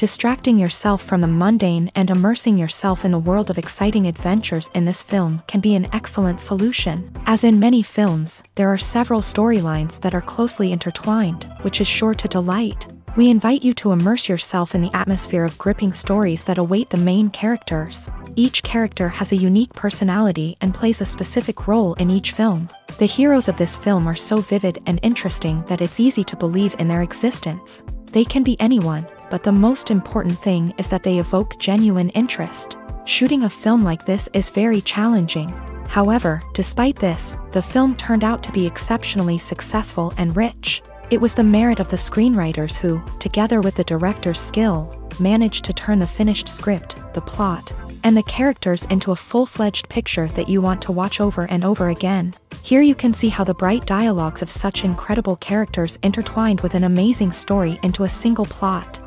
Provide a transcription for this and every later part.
Distracting yourself from the mundane and immersing yourself in the world of exciting adventures in this film can be an excellent solution. As in many films, there are several storylines that are closely intertwined, which is sure to delight. We invite you to immerse yourself in the atmosphere of gripping stories that await the main characters. Each character has a unique personality and plays a specific role in each film. The heroes of this film are so vivid and interesting that it's easy to believe in their existence. They can be anyone, but the most important thing is that they evoke genuine interest. Shooting a film like this is very challenging. However, despite this, the film turned out to be exceptionally successful and rich. It was the merit of the screenwriters who, together with the director's skill, managed to turn the finished script, the plot, and the characters into a full-fledged picture that you want to watch over and over again. Here you can see how the bright dialogues of such incredible characters intertwined with an amazing story into a single plot.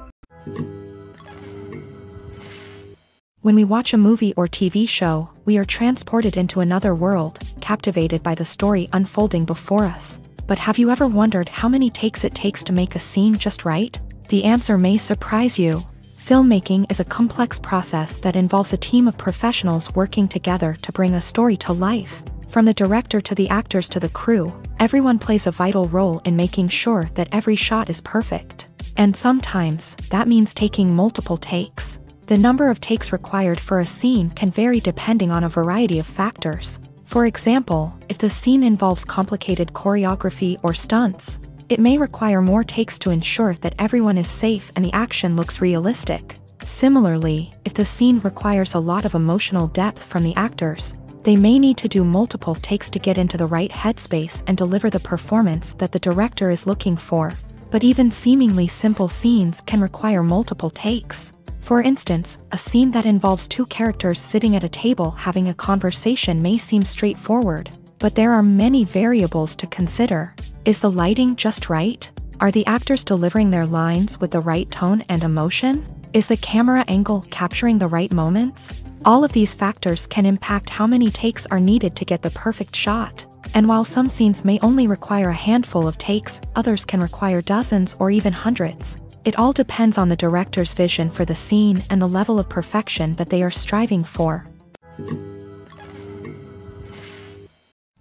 When we watch a movie or TV show, we are transported into another world, captivated by the story unfolding before us. But have you ever wondered how many takes it takes to make a scene just right? The answer may surprise you. Filmmaking is a complex process that involves a team of professionals working together to bring a story to life. From the director to the actors to the crew, everyone plays a vital role in making sure that every shot is perfect. And sometimes, that means taking multiple takes. The number of takes required for a scene can vary depending on a variety of factors. For example, if the scene involves complicated choreography or stunts, it may require more takes to ensure that everyone is safe and the action looks realistic. Similarly, if the scene requires a lot of emotional depth from the actors, they may need to do multiple takes to get into the right headspace and deliver the performance that the director is looking for. But even seemingly simple scenes can require multiple takes. For instance, a scene that involves two characters sitting at a table having a conversation may seem straightforward, but there are many variables to consider. Is the lighting just right? Are the actors delivering their lines with the right tone and emotion? Is the camera angle capturing the right moments? All of these factors can impact how many takes are needed to get the perfect shot. And while some scenes may only require a handful of takes, others can require dozens or even hundreds. It all depends on the director's vision for the scene and the level of perfection that they are striving for.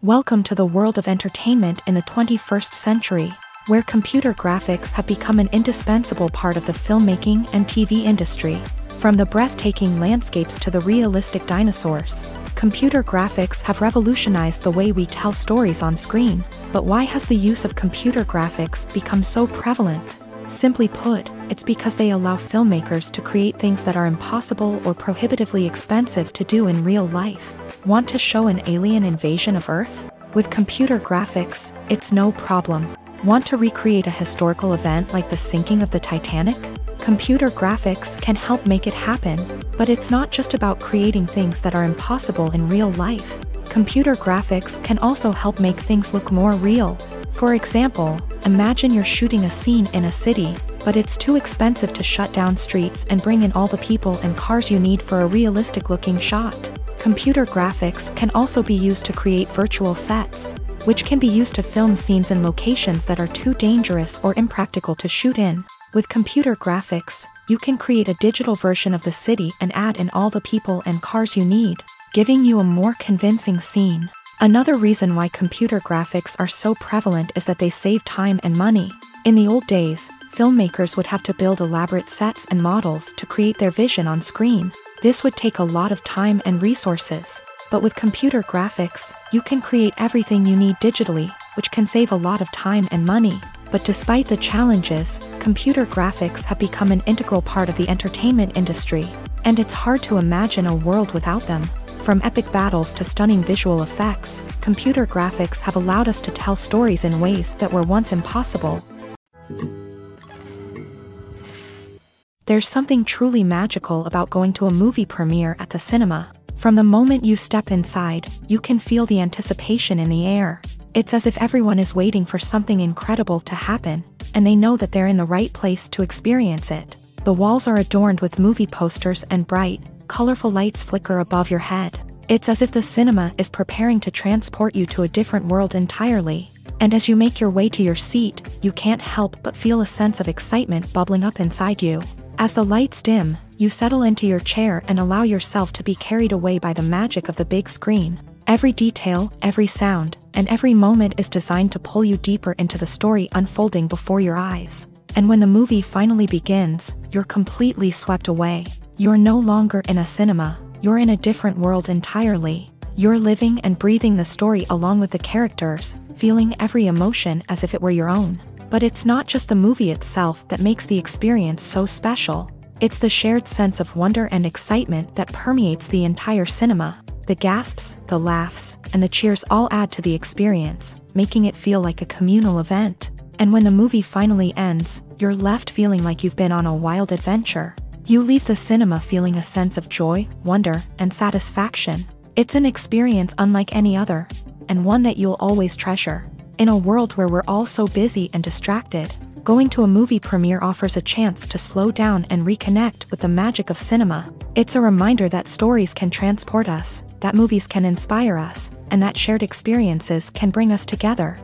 Welcome to the world of entertainment in the 21st century, where computer graphics have become an indispensable part of the filmmaking and TV industry. From the breathtaking landscapes to the realistic dinosaurs, computer graphics have revolutionized the way we tell stories on screen. But why has the use of computer graphics become so prevalent? Simply put, it's because they allow filmmakers to create things that are impossible or prohibitively expensive to do in real life. Want to show an alien invasion of Earth? With computer graphics, it's no problem. Want to recreate a historical event like the sinking of the Titanic? Computer graphics can help make it happen, but it's not just about creating things that are impossible in real life. Computer graphics can also help make things look more real. For example, imagine you're shooting a scene in a city, but it's too expensive to shut down streets and bring in all the people and cars you need for a realistic-looking shot. Computer graphics can also be used to create virtual sets, which can be used to film scenes in locations that are too dangerous or impractical to shoot in. With computer graphics, you can create a digital version of the city and add in all the people and cars you need, giving you a more convincing scene. Another reason why computer graphics are so prevalent is that they save time and money. In the old days, filmmakers would have to build elaborate sets and models to create their vision on screen. This would take a lot of time and resources. But with computer graphics, you can create everything you need digitally, which can save a lot of time and money. But despite the challenges, computer graphics have become an integral part of the entertainment industry, and it's hard to imagine a world without them. From epic battles to stunning visual effects, computer graphics have allowed us to tell stories in ways that were once impossible. There's something truly magical about going to a movie premiere at the cinema. From the moment you step inside, you can feel the anticipation in the air. It's as if everyone is waiting for something incredible to happen, and they know that they're in the right place to experience it. The walls are adorned with movie posters and bright, colorful lights flicker above your head. It's as if the cinema is preparing to transport you to a different world entirely. And as you make your way to your seat, you can't help but feel a sense of excitement bubbling up inside you. As the lights dim, you settle into your chair and allow yourself to be carried away by the magic of the big screen. Every detail, every sound, and every moment is designed to pull you deeper into the story unfolding before your eyes. And when the movie finally begins, you're completely swept away. You're no longer in a cinema, you're in a different world entirely. You're living and breathing the story along with the characters, feeling every emotion as if it were your own. But it's not just the movie itself that makes the experience so special. It's the shared sense of wonder and excitement that permeates the entire cinema. The gasps, the laughs, and the cheers all add to the experience, making it feel like a communal event. And when the movie finally ends, you're left feeling like you've been on a wild adventure. You leave the cinema feeling a sense of joy, wonder, and satisfaction. It's an experience unlike any other, and one that you'll always treasure. In a world where we're all so busy and distracted, going to a movie premiere offers a chance to slow down and reconnect with the magic of cinema. It's a reminder that stories can transport us, that movies can inspire us, and that shared experiences can bring us together.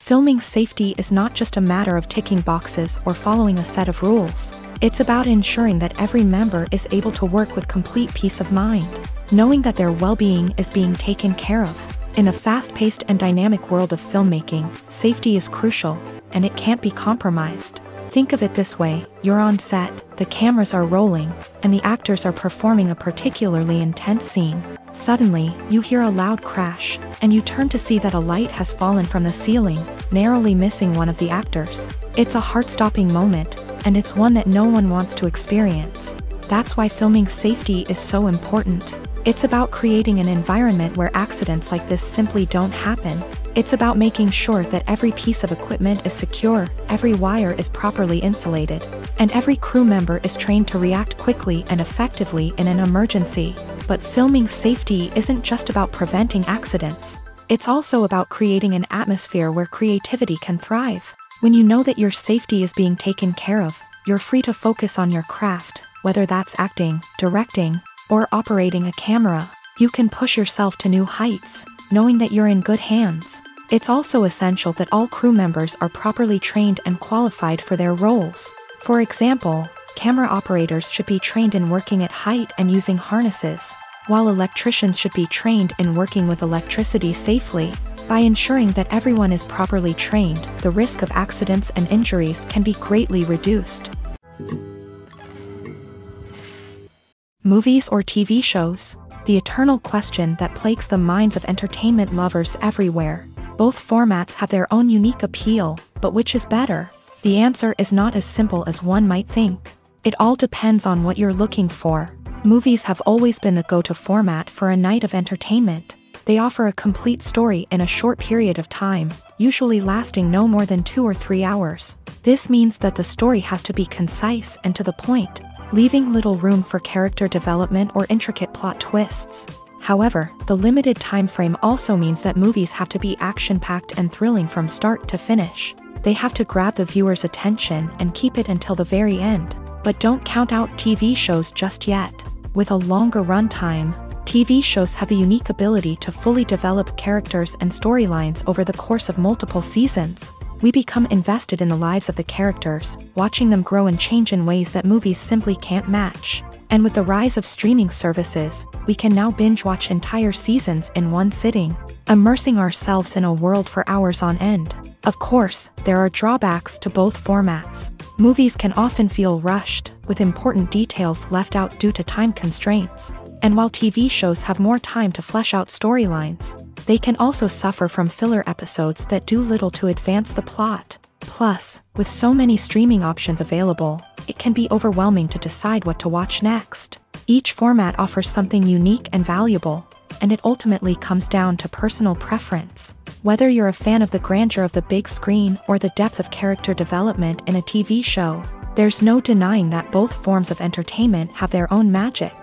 Filming safety is not just a matter of ticking boxes or following a set of rules. It's about ensuring that every member is able to work with complete peace of mind, knowing that their well-being is being taken care of. In a fast-paced and dynamic world of filmmaking, safety is crucial, and it can't be compromised. Think of it this way: you're on set, the cameras are rolling, and the actors are performing a particularly intense scene. Suddenly, you hear a loud crash, and you turn to see that a light has fallen from the ceiling, narrowly missing one of the actors. It's a heart-stopping moment, and it's one that no one wants to experience. That's why filming safety is so important. It's about creating an environment where accidents like this simply don't happen. It's about making sure that every piece of equipment is secure, every wire is properly insulated, and every crew member is trained to react quickly and effectively in an emergency. But filming safety isn't just about preventing accidents. It's also about creating an atmosphere where creativity can thrive. When you know that your safety is being taken care of, you're free to focus on your craft, whether that's acting, directing, or operating a camera. You can push yourself to new heights, knowing that you're in good hands. It's also essential that all crew members are properly trained and qualified for their roles. For example, camera operators should be trained in working at height and using harnesses, while electricians should be trained in working with electricity safely. By ensuring that everyone is properly trained, the risk of accidents and injuries can be greatly reduced. Movies or TV shows? The eternal question that plagues the minds of entertainment lovers everywhere. Both formats have their own unique appeal, but which is better? The answer is not as simple as one might think. It all depends on what you're looking for. Movies have always been the go-to format for a night of entertainment. They offer a complete story in a short period of time, usually lasting no more than 2 or 3 hours. This means that the story has to be concise and to the point, leaving little room for character development or intricate plot twists. However, the limited time frame also means that movies have to be action-packed and thrilling from start to finish. They have to grab the viewer's attention and keep it until the very end. But don't count out TV shows just yet. With a longer runtime, TV shows have the unique ability to fully develop characters and storylines over the course of multiple seasons. We become invested in the lives of the characters, watching them grow and change in ways that movies simply can't match. And with the rise of streaming services, we can now binge-watch entire seasons in one sitting, immersing ourselves in a world for hours on end. Of course, there are drawbacks to both formats. Movies can often feel rushed, with important details left out due to time constraints. And while TV shows have more time to flesh out storylines, they can also suffer from filler episodes that do little to advance the plot. Plus, with so many streaming options available, it can be overwhelming to decide what to watch next. Each format offers something unique and valuable, and it ultimately comes down to personal preference. Whether you're a fan of the grandeur of the big screen or the depth of character development in a TV show, there's no denying that both forms of entertainment have their own magic.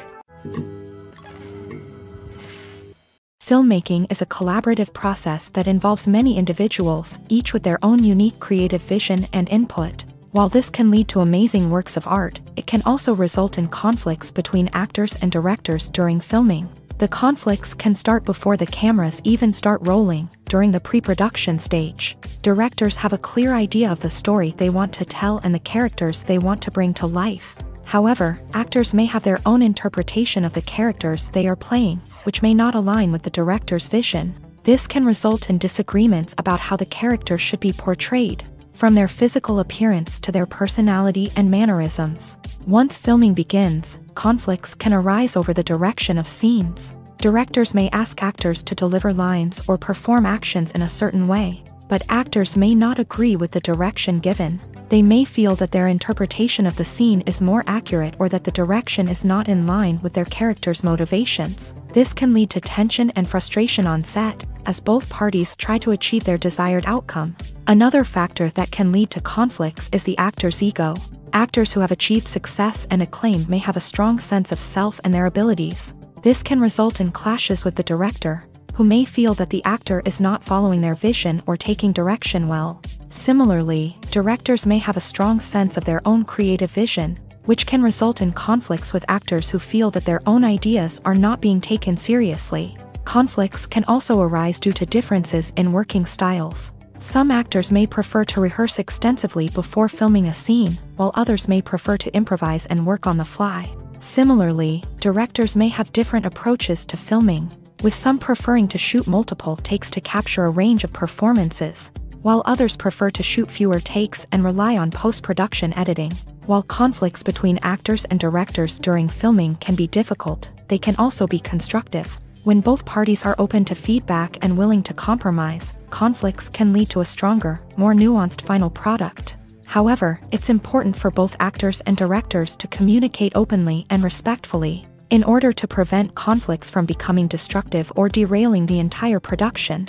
Filmmaking is a collaborative process that involves many individuals, each with their own unique creative vision and input. While this can lead to amazing works of art, it can also result in conflicts between actors and directors during filming. The conflicts can start before the cameras even start rolling, during the pre-production stage. Directors have a clear idea of the story they want to tell and the characters they want to bring to life. However, actors may have their own interpretation of the characters they are playing, which may not align with the director's vision. This can result in disagreements about how the character should be portrayed, from their physical appearance to their personality and mannerisms. Once filming begins, conflicts can arise over the direction of scenes. Directors may ask actors to deliver lines or perform actions in a certain way, but actors may not agree with the direction given. They may feel that their interpretation of the scene is more accurate or that the direction is not in line with their character's motivations. This can lead to tension and frustration on set, as both parties try to achieve their desired outcome. Another factor that can lead to conflicts is the actor's ego. Actors who have achieved success and acclaim may have a strong sense of self and their abilities. This can result in clashes with the director, who may feel that the actor is not following their vision or taking direction well. Similarly, directors may have a strong sense of their own creative vision, which can result in conflicts with actors who feel that their own ideas are not being taken seriously. Conflicts can also arise due to differences in working styles. Some actors may prefer to rehearse extensively before filming a scene, while others may prefer to improvise and work on the fly. Similarly, directors may have different approaches to filming, with some preferring to shoot multiple takes to capture a range of performances, while others prefer to shoot fewer takes and rely on post-production editing. While conflicts between actors and directors during filming can be difficult, they can also be constructive. When both parties are open to feedback and willing to compromise, conflicts can lead to a stronger, more nuanced final product. However, it's important for both actors and directors to communicate openly and respectfully, in order to prevent conflicts from becoming destructive or derailing the entire production.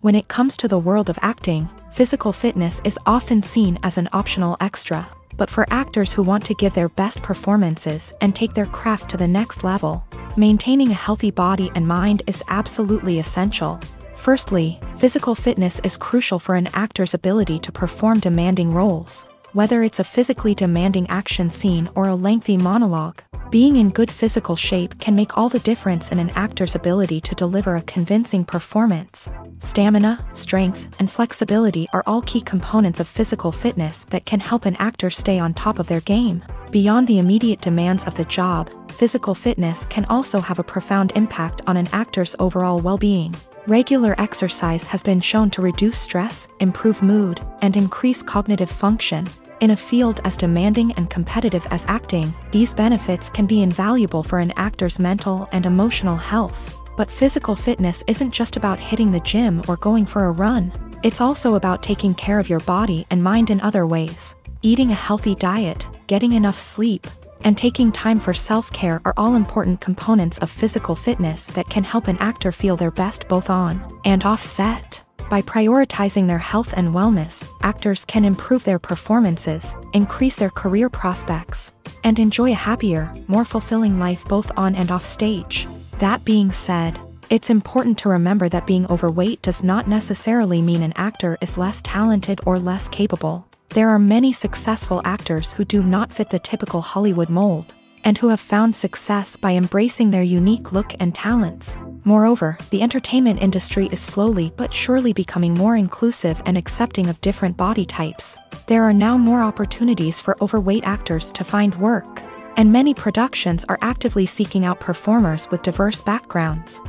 When it comes to the world of acting, physical fitness is often seen as an optional extra. But for actors who want to give their best performances and take their craft to the next level, maintaining a healthy body and mind is absolutely essential. Firstly, physical fitness is crucial for an actor's ability to perform demanding roles. Whether it's a physically demanding action scene or a lengthy monologue, being in good physical shape can make all the difference in an actor's ability to deliver a convincing performance. Stamina, strength, and flexibility are all key components of physical fitness that can help an actor stay on top of their game. Beyond the immediate demands of the job, physical fitness can also have a profound impact on an actor's overall well-being. Regular exercise has been shown to reduce stress, improve mood, and increase cognitive function. In a field as demanding and competitive as acting, these benefits can be invaluable for an actor's mental and emotional health. But physical fitness isn't just about hitting the gym or going for a run. It's also about taking care of your body and mind in other ways. Eating a healthy diet, getting enough sleep, and taking time for self-care are all important components of physical fitness that can help an actor feel their best both on and off set. By prioritizing their health and wellness, actors can improve their performances, increase their career prospects, and enjoy a happier, more fulfilling life both on and off stage. That being said, it's important to remember that being overweight does not necessarily mean an actor is less talented or less capable. There are many successful actors who do not fit the typical Hollywood mold, and who have found success by embracing their unique look and talents. Moreover, the entertainment industry is slowly but surely becoming more inclusive and accepting of different body types. There are now more opportunities for overweight actors to find work, and many productions are actively seeking out performers with diverse backgrounds.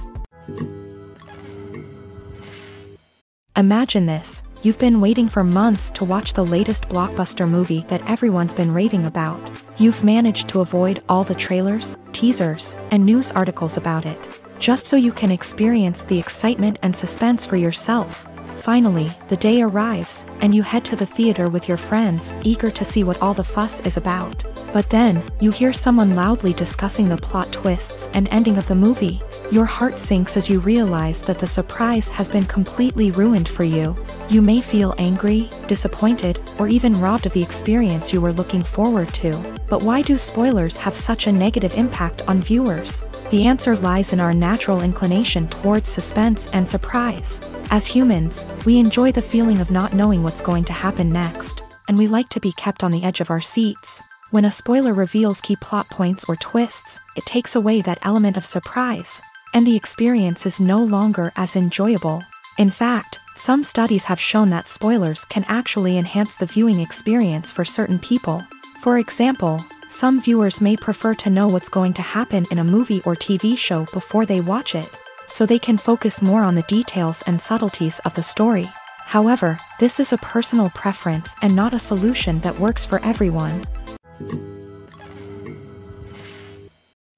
Imagine this. You've been waiting for months to watch the latest blockbuster movie that everyone's been raving about. You've managed to avoid all the trailers, teasers, and news articles about it, just so you can experience the excitement and suspense for yourself. Finally, the day arrives, and you head to the theater with your friends, eager to see what all the fuss is about. But then, you hear someone loudly discussing the plot twists and ending of the movie. Your heart sinks as you realize that the surprise has been completely ruined for you. You may feel angry, disappointed, or even robbed of the experience you were looking forward to. But why do spoilers have such a negative impact on viewers? The answer lies in our natural inclination towards suspense and surprise. As humans, we enjoy the feeling of not knowing what's going to happen next, and we like to be kept on the edge of our seats. When a spoiler reveals key plot points or twists, it takes away that element of surprise, and the experience is no longer as enjoyable. In fact, some studies have shown that spoilers can actually enhance the viewing experience for certain people. For example, some viewers may prefer to know what's going to happen in a movie or TV show before they watch it, so they can focus more on the details and subtleties of the story. However, this is a personal preference and not a solution that works for everyone.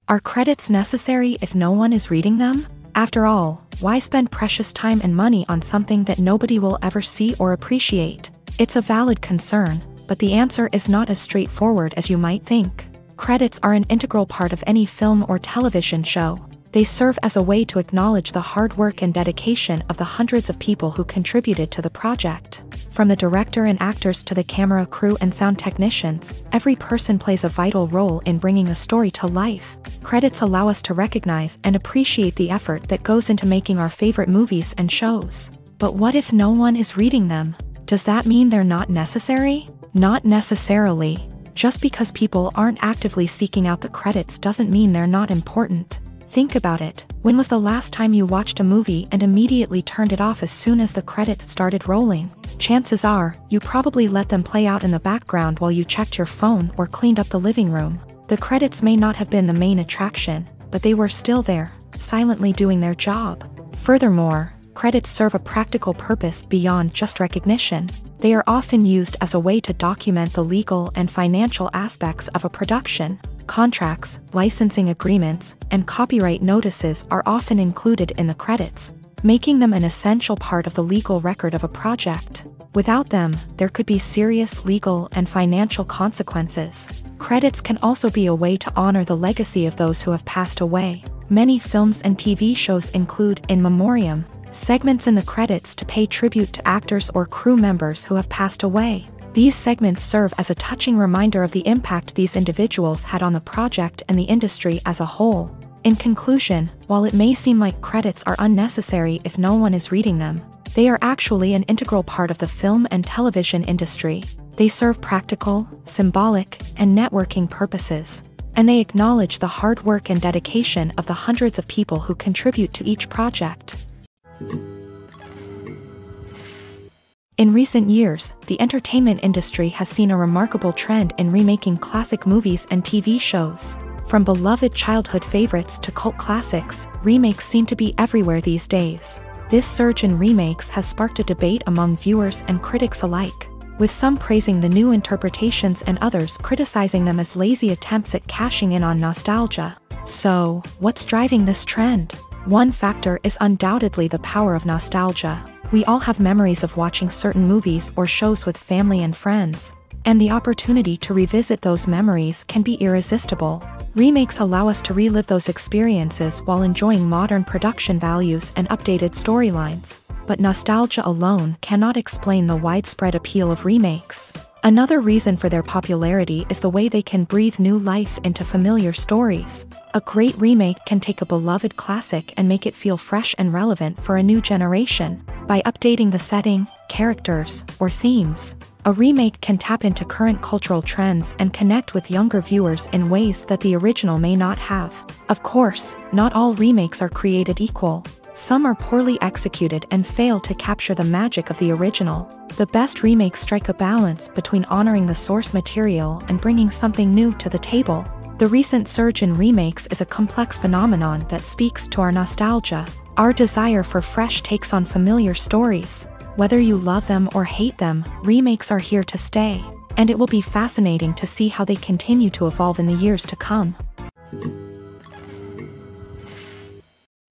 Are credits necessary if no one is reading them? After all, why spend precious time and money on something that nobody will ever see or appreciate? It's a valid concern, but the answer is not as straightforward as you might think. Credits are an integral part of any film or television show. They serve as a way to acknowledge the hard work and dedication of the hundreds of people who contributed to the project. From the director and actors to the camera crew and sound technicians, every person plays a vital role in bringing a story to life. Credits allow us to recognize and appreciate the effort that goes into making our favorite movies and shows. But what if no one is reading them? Does that mean they're not necessary? Not necessarily. Just because people aren't actively seeking out the credits doesn't mean they're not important. Think about it. When was the last time you watched a movie and immediately turned it off as soon as the credits started rolling? Chances are, you probably let them play out in the background while you checked your phone or cleaned up the living room. The credits may not have been the main attraction, but they were still there, silently doing their job. Furthermore, credits serve a practical purpose beyond just recognition. They are often used as a way to document the legal and financial aspects of a production. Contracts, licensing agreements, and copyright notices are often included in the credits, making them an essential part of the legal record of a project. Without them, there could be serious legal and financial consequences. Credits can also be a way to honor the legacy of those who have passed away. Many films and TV shows include in memoriam segments in the credits to pay tribute to actors or crew members who have passed away. These segments serve as a touching reminder of the impact these individuals had on the project and the industry as a whole. In conclusion, while it may seem like credits are unnecessary if no one is reading them, they are actually an integral part of the film and television industry. They serve practical, symbolic, and networking purposes, and they acknowledge the hard work and dedication of the hundreds of people who contribute to each project. In recent years, the entertainment industry has seen a remarkable trend in remaking classic movies and TV shows. From beloved childhood favorites to cult classics, remakes seem to be everywhere these days. This surge in remakes has sparked a debate among viewers and critics alike, with some praising the new interpretations and others criticizing them as lazy attempts at cashing in on nostalgia. So, what's driving this trend? One factor is undoubtedly the power of nostalgia. We all have memories of watching certain movies or shows with family and friends, and the opportunity to revisit those memories can be irresistible. Remakes allow us to relive those experiences while enjoying modern production values and updated storylines. But nostalgia alone cannot explain the widespread appeal of remakes. Another reason for their popularity is the way they can breathe new life into familiar stories. A great remake can take a beloved classic and make it feel fresh and relevant for a new generation. By updating the setting, characters, or themes, a remake can tap into current cultural trends and connect with younger viewers in ways that the original may not have. Of course, not all remakes are created equal. Some are poorly executed and fail to capture the magic of the original. The best remakes strike a balance between honoring the source material and bringing something new to the table. The recent surge in remakes is a complex phenomenon that speaks to our nostalgia, our desire for fresh takes on familiar stories. Whether you love them or hate them, remakes are here to stay, and it will be fascinating to see how they continue to evolve in the years to come.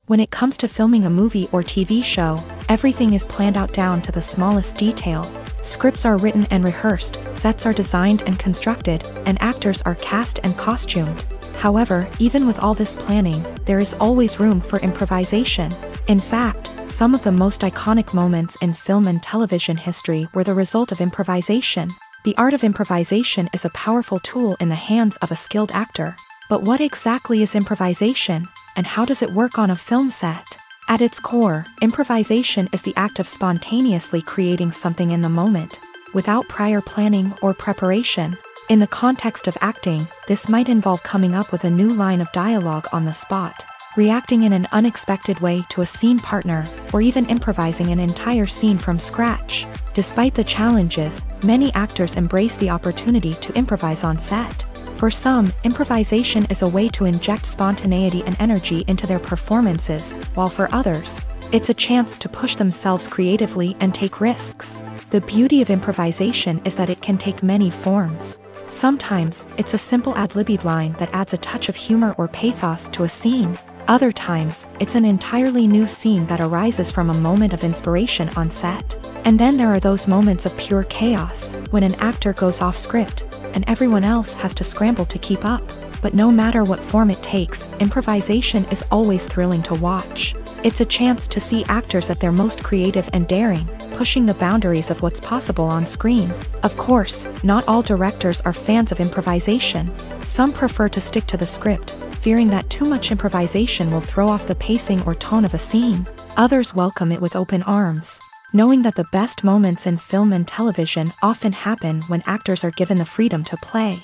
When it comes to filming a movie or TV show, everything is planned out down to the smallest detail. Scripts are written and rehearsed, sets are designed and constructed, and actors are cast and costumed. However, even with all this planning, there is always room for improvisation. In fact, some of the most iconic moments in film and television history were the result of improvisation. The art of improvisation is a powerful tool in the hands of a skilled actor. But what exactly is improvisation, and how does it work on a film set? At its core, improvisation is the act of spontaneously creating something in the moment, without prior planning or preparation. In the context of acting, this might involve coming up with a new line of dialogue on the spot, reacting in an unexpected way to a scene partner, or even improvising an entire scene from scratch. Despite the challenges, many actors embrace the opportunity to improvise on set. For some, improvisation is a way to inject spontaneity and energy into their performances, while for others, it's a chance to push themselves creatively and take risks. The beauty of improvisation is that it can take many forms. Sometimes, it's a simple ad-libbed line that adds a touch of humor or pathos to a scene. Other times, it's an entirely new scene that arises from a moment of inspiration on set. And then there are those moments of pure chaos, when an actor goes off script, and everyone else has to scramble to keep up. But no matter what form it takes, improvisation is always thrilling to watch. It's a chance to see actors at their most creative and daring, pushing the boundaries of what's possible on screen. Of course, not all directors are fans of improvisation. Some prefer to stick to the script, fearing that too much improvisation will throw off the pacing or tone of a scene. Others welcome it with open arms, knowing that the best moments in film and television often happen when actors are given the freedom to play.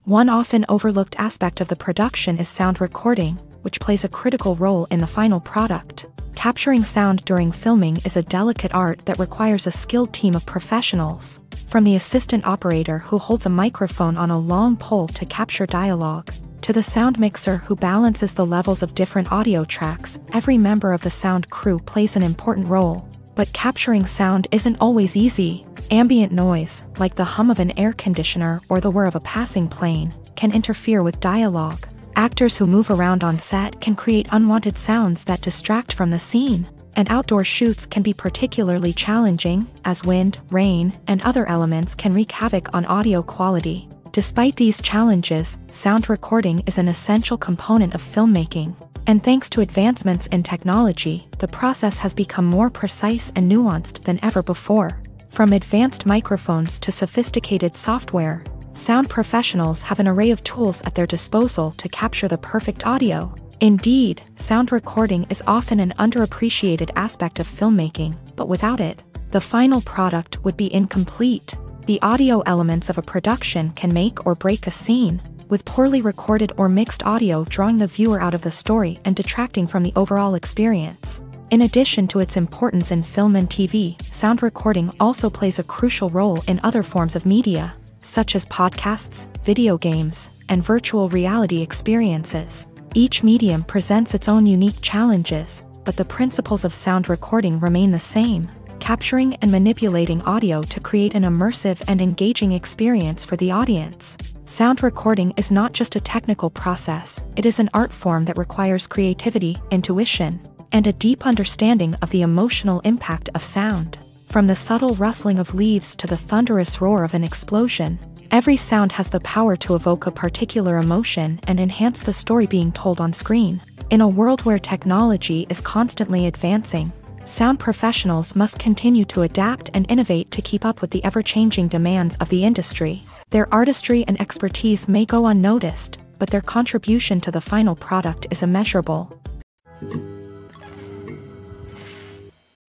One often overlooked aspect of the production is sound recording, which plays a critical role in the final product. Capturing sound during filming is a delicate art that requires a skilled team of professionals. From the assistant operator who holds a microphone on a long pole to capture dialogue, to the sound mixer who balances the levels of different audio tracks, every member of the sound crew plays an important role. But capturing sound isn't always easy. Ambient noise, like the hum of an air conditioner or the whir of a passing plane, can interfere with dialogue. Actors who move around on set can create unwanted sounds that distract from the scene. And outdoor shoots can be particularly challenging, as wind, rain, and other elements can wreak havoc on audio quality. Despite these challenges, sound recording is an essential component of filmmaking. And thanks to advancements in technology, the process has become more precise and nuanced than ever before. From advanced microphones to sophisticated software, sound professionals have an array of tools at their disposal to capture the perfect audio. Indeed, sound recording is often an underappreciated aspect of filmmaking, but without it, the final product would be incomplete. The audio elements of a production can make or break a scene, with poorly recorded or mixed audio drawing the viewer out of the story and detracting from the overall experience. In addition to its importance in film and TV, sound recording also plays a crucial role in other forms of media, such as podcasts, video games, and virtual reality experiences. Each medium presents its own unique challenges, but the principles of sound recording remain the same, capturing and manipulating audio to create an immersive and engaging experience for the audience. Sound recording is not just a technical process, it is an art form that requires creativity, intuition, and a deep understanding of the emotional impact of sound. From the subtle rustling of leaves to the thunderous roar of an explosion, every sound has the power to evoke a particular emotion and enhance the story being told on screen. In a world where technology is constantly advancing, sound professionals must continue to adapt and innovate to keep up with the ever-changing demands of the industry. Their artistry and expertise may go unnoticed, but their contribution to the final product is immeasurable.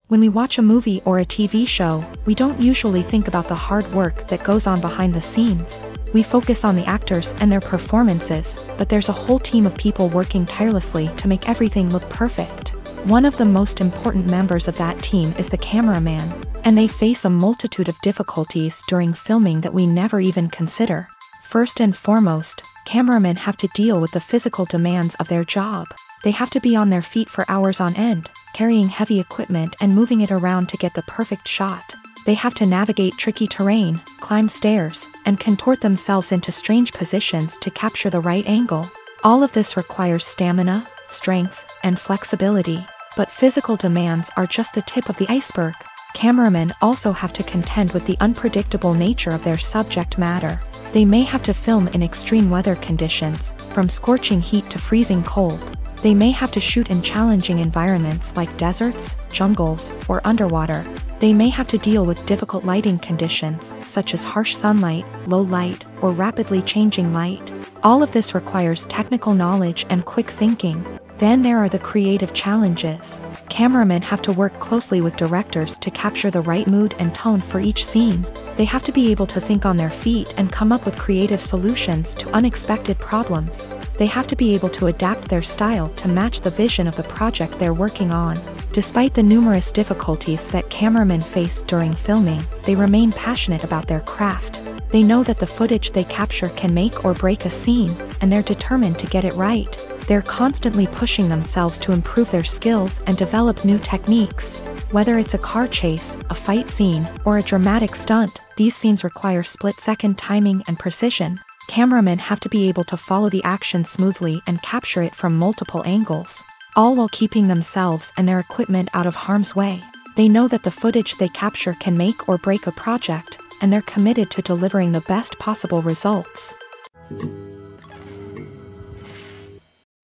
When we watch a movie or a TV show, we don't usually think about the hard work that goes on behind the scenes. We focus on the actors and their performances, but there's a whole team of people working tirelessly to make everything look perfect. One of the most important members of that team is the cameraman, and they face a multitude of difficulties during filming that we never even consider. First and foremost, cameramen have to deal with the physical demands of their job. They have to be on their feet for hours on end, carrying heavy equipment and moving it around to get the perfect shot. They have to navigate tricky terrain, climb stairs, and contort themselves into strange positions to capture the right angle. All of this requires stamina, strength, and flexibility. But physical demands are just the tip of the iceberg. Cameramen also have to contend with the unpredictable nature of their subject matter. They may have to film in extreme weather conditions, from scorching heat to freezing cold. They may have to shoot in challenging environments like deserts, jungles, or underwater. They may have to deal with difficult lighting conditions, such as harsh sunlight, low light, or rapidly changing light. All of this requires technical knowledge and quick thinking. Then there are the creative challenges. Cameramen have to work closely with directors to capture the right mood and tone for each scene. They have to be able to think on their feet and come up with creative solutions to unexpected problems. They have to be able to adapt their style to match the vision of the project they're working on. Despite the numerous difficulties that cameramen face during filming, they remain passionate about their craft. They know that the footage they capture can make or break a scene, and they're determined to get it right. They're constantly pushing themselves to improve their skills and develop new techniques. Whether it's a car chase, a fight scene, or a dramatic stunt, these scenes require split-second timing and precision. Cameramen have to be able to follow the action smoothly and capture it from multiple angles, all while keeping themselves and their equipment out of harm's way. They know that the footage they capture can make or break a project, and they're committed to delivering the best possible results.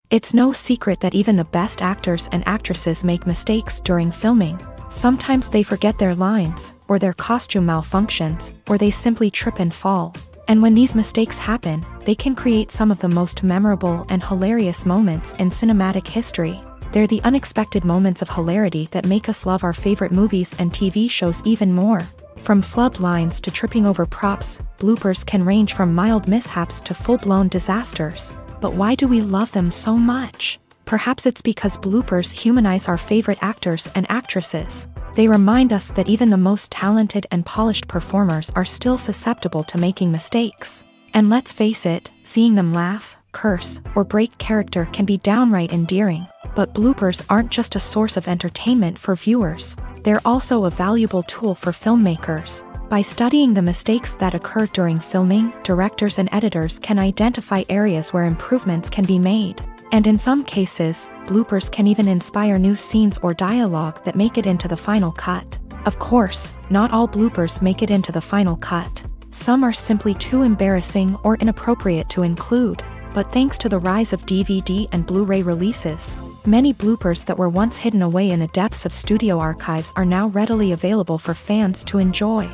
It's no secret that even the best actors and actresses make mistakes during filming. Sometimes they forget their lines, or their costume malfunctions, or they simply trip and fall. And when these mistakes happen, they can create some of the most memorable and hilarious moments in cinematic history. They're the unexpected moments of hilarity that make us love our favorite movies and TV shows even more. From flubbed lines to tripping over props, bloopers can range from mild mishaps to full-blown disasters. But why do we love them so much? Perhaps it's because bloopers humanize our favorite actors and actresses. They remind us that even the most talented and polished performers are still susceptible to making mistakes. And let's face it, seeing them laugh, curse, or break character can be downright endearing. But bloopers aren't just a source of entertainment for viewers. They're also a valuable tool for filmmakers. By studying the mistakes that occur during filming, directors and editors can identify areas where improvements can be made. And in some cases, bloopers can even inspire new scenes or dialogue that make it into the final cut. Of course, not all bloopers make it into the final cut. Some are simply too embarrassing or inappropriate to include. But thanks to the rise of DVD and Blu-ray releases, many bloopers that were once hidden away in the depths of studio archives are now readily available for fans to enjoy.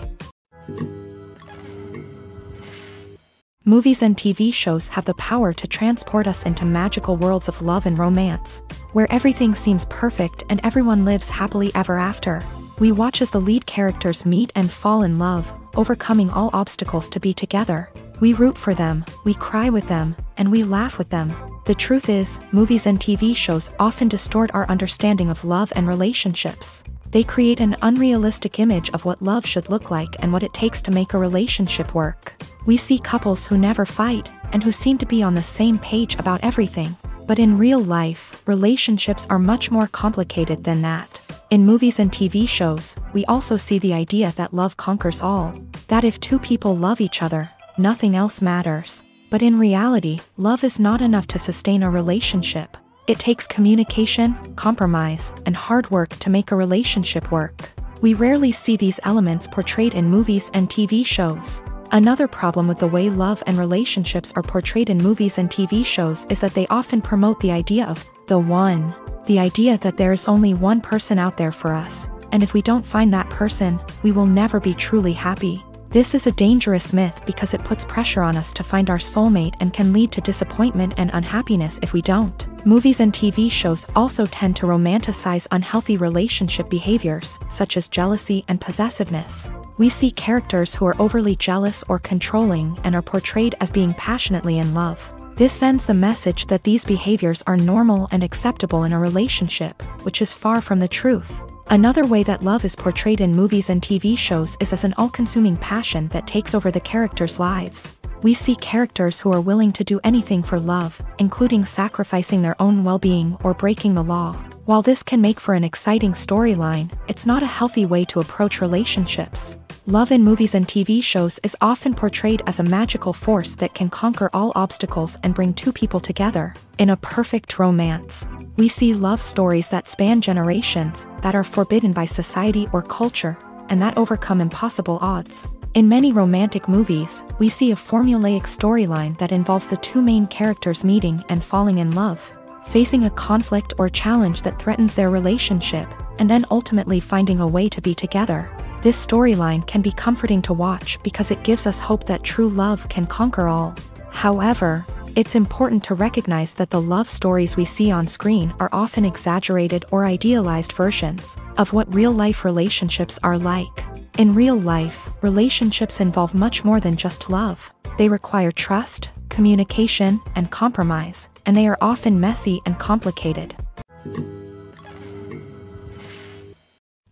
Movies and TV shows have the power to transport us into magical worlds of love and romance, where everything seems perfect and everyone lives happily ever after. We watch as the lead characters meet and fall in love, overcoming all obstacles to be together. We root for them, we cry with them, and we laugh with them. The truth is, movies and TV shows often distort our understanding of love and relationships. They create an unrealistic image of what love should look like and what it takes to make a relationship work. We see couples who never fight, and who seem to be on the same page about everything. But in real life, relationships are much more complicated than that. In movies and TV shows, we also see the idea that love conquers all. That if two people love each other, nothing else matters. But in reality, love is not enough to sustain a relationship. It takes communication, compromise, and hard work to make a relationship work. We rarely see these elements portrayed in movies and TV shows. Another problem with the way love and relationships are portrayed in movies and TV shows is that they often promote the idea of the one. The idea that there is only one person out there for us, and if we don't find that person, we will never be truly happy. This is a dangerous myth because it puts pressure on us to find our soulmate and can lead to disappointment and unhappiness if we don't. Movies and TV shows also tend to romanticize unhealthy relationship behaviors, such as jealousy and possessiveness. We see characters who are overly jealous or controlling and are portrayed as being passionately in love. This sends the message that these behaviors are normal and acceptable in a relationship, which is far from the truth. Another way that love is portrayed in movies and TV shows is as an all-consuming passion that takes over the characters' lives. We see characters who are willing to do anything for love, including sacrificing their own well-being or breaking the law. While this can make for an exciting storyline, it's not a healthy way to approach relationships. Love in movies and TV shows is often portrayed as a magical force that can conquer all obstacles and bring two people together in a perfect romance. We see love stories that span generations, that are forbidden by society or culture, and that overcome impossible odds. In many romantic movies, we see a formulaic storyline that involves the two main characters meeting and falling in love, facing a conflict or challenge that threatens their relationship, and then ultimately finding a way to be together. This storyline can be comforting to watch because it gives us hope that true love can conquer all. However, It's important to recognize that the love stories we see on screen are often exaggerated or idealized versions of what real-life relationships are like. In real life, relationships involve much more than just love. They require trust, communication, and compromise, and they are often messy and complicated.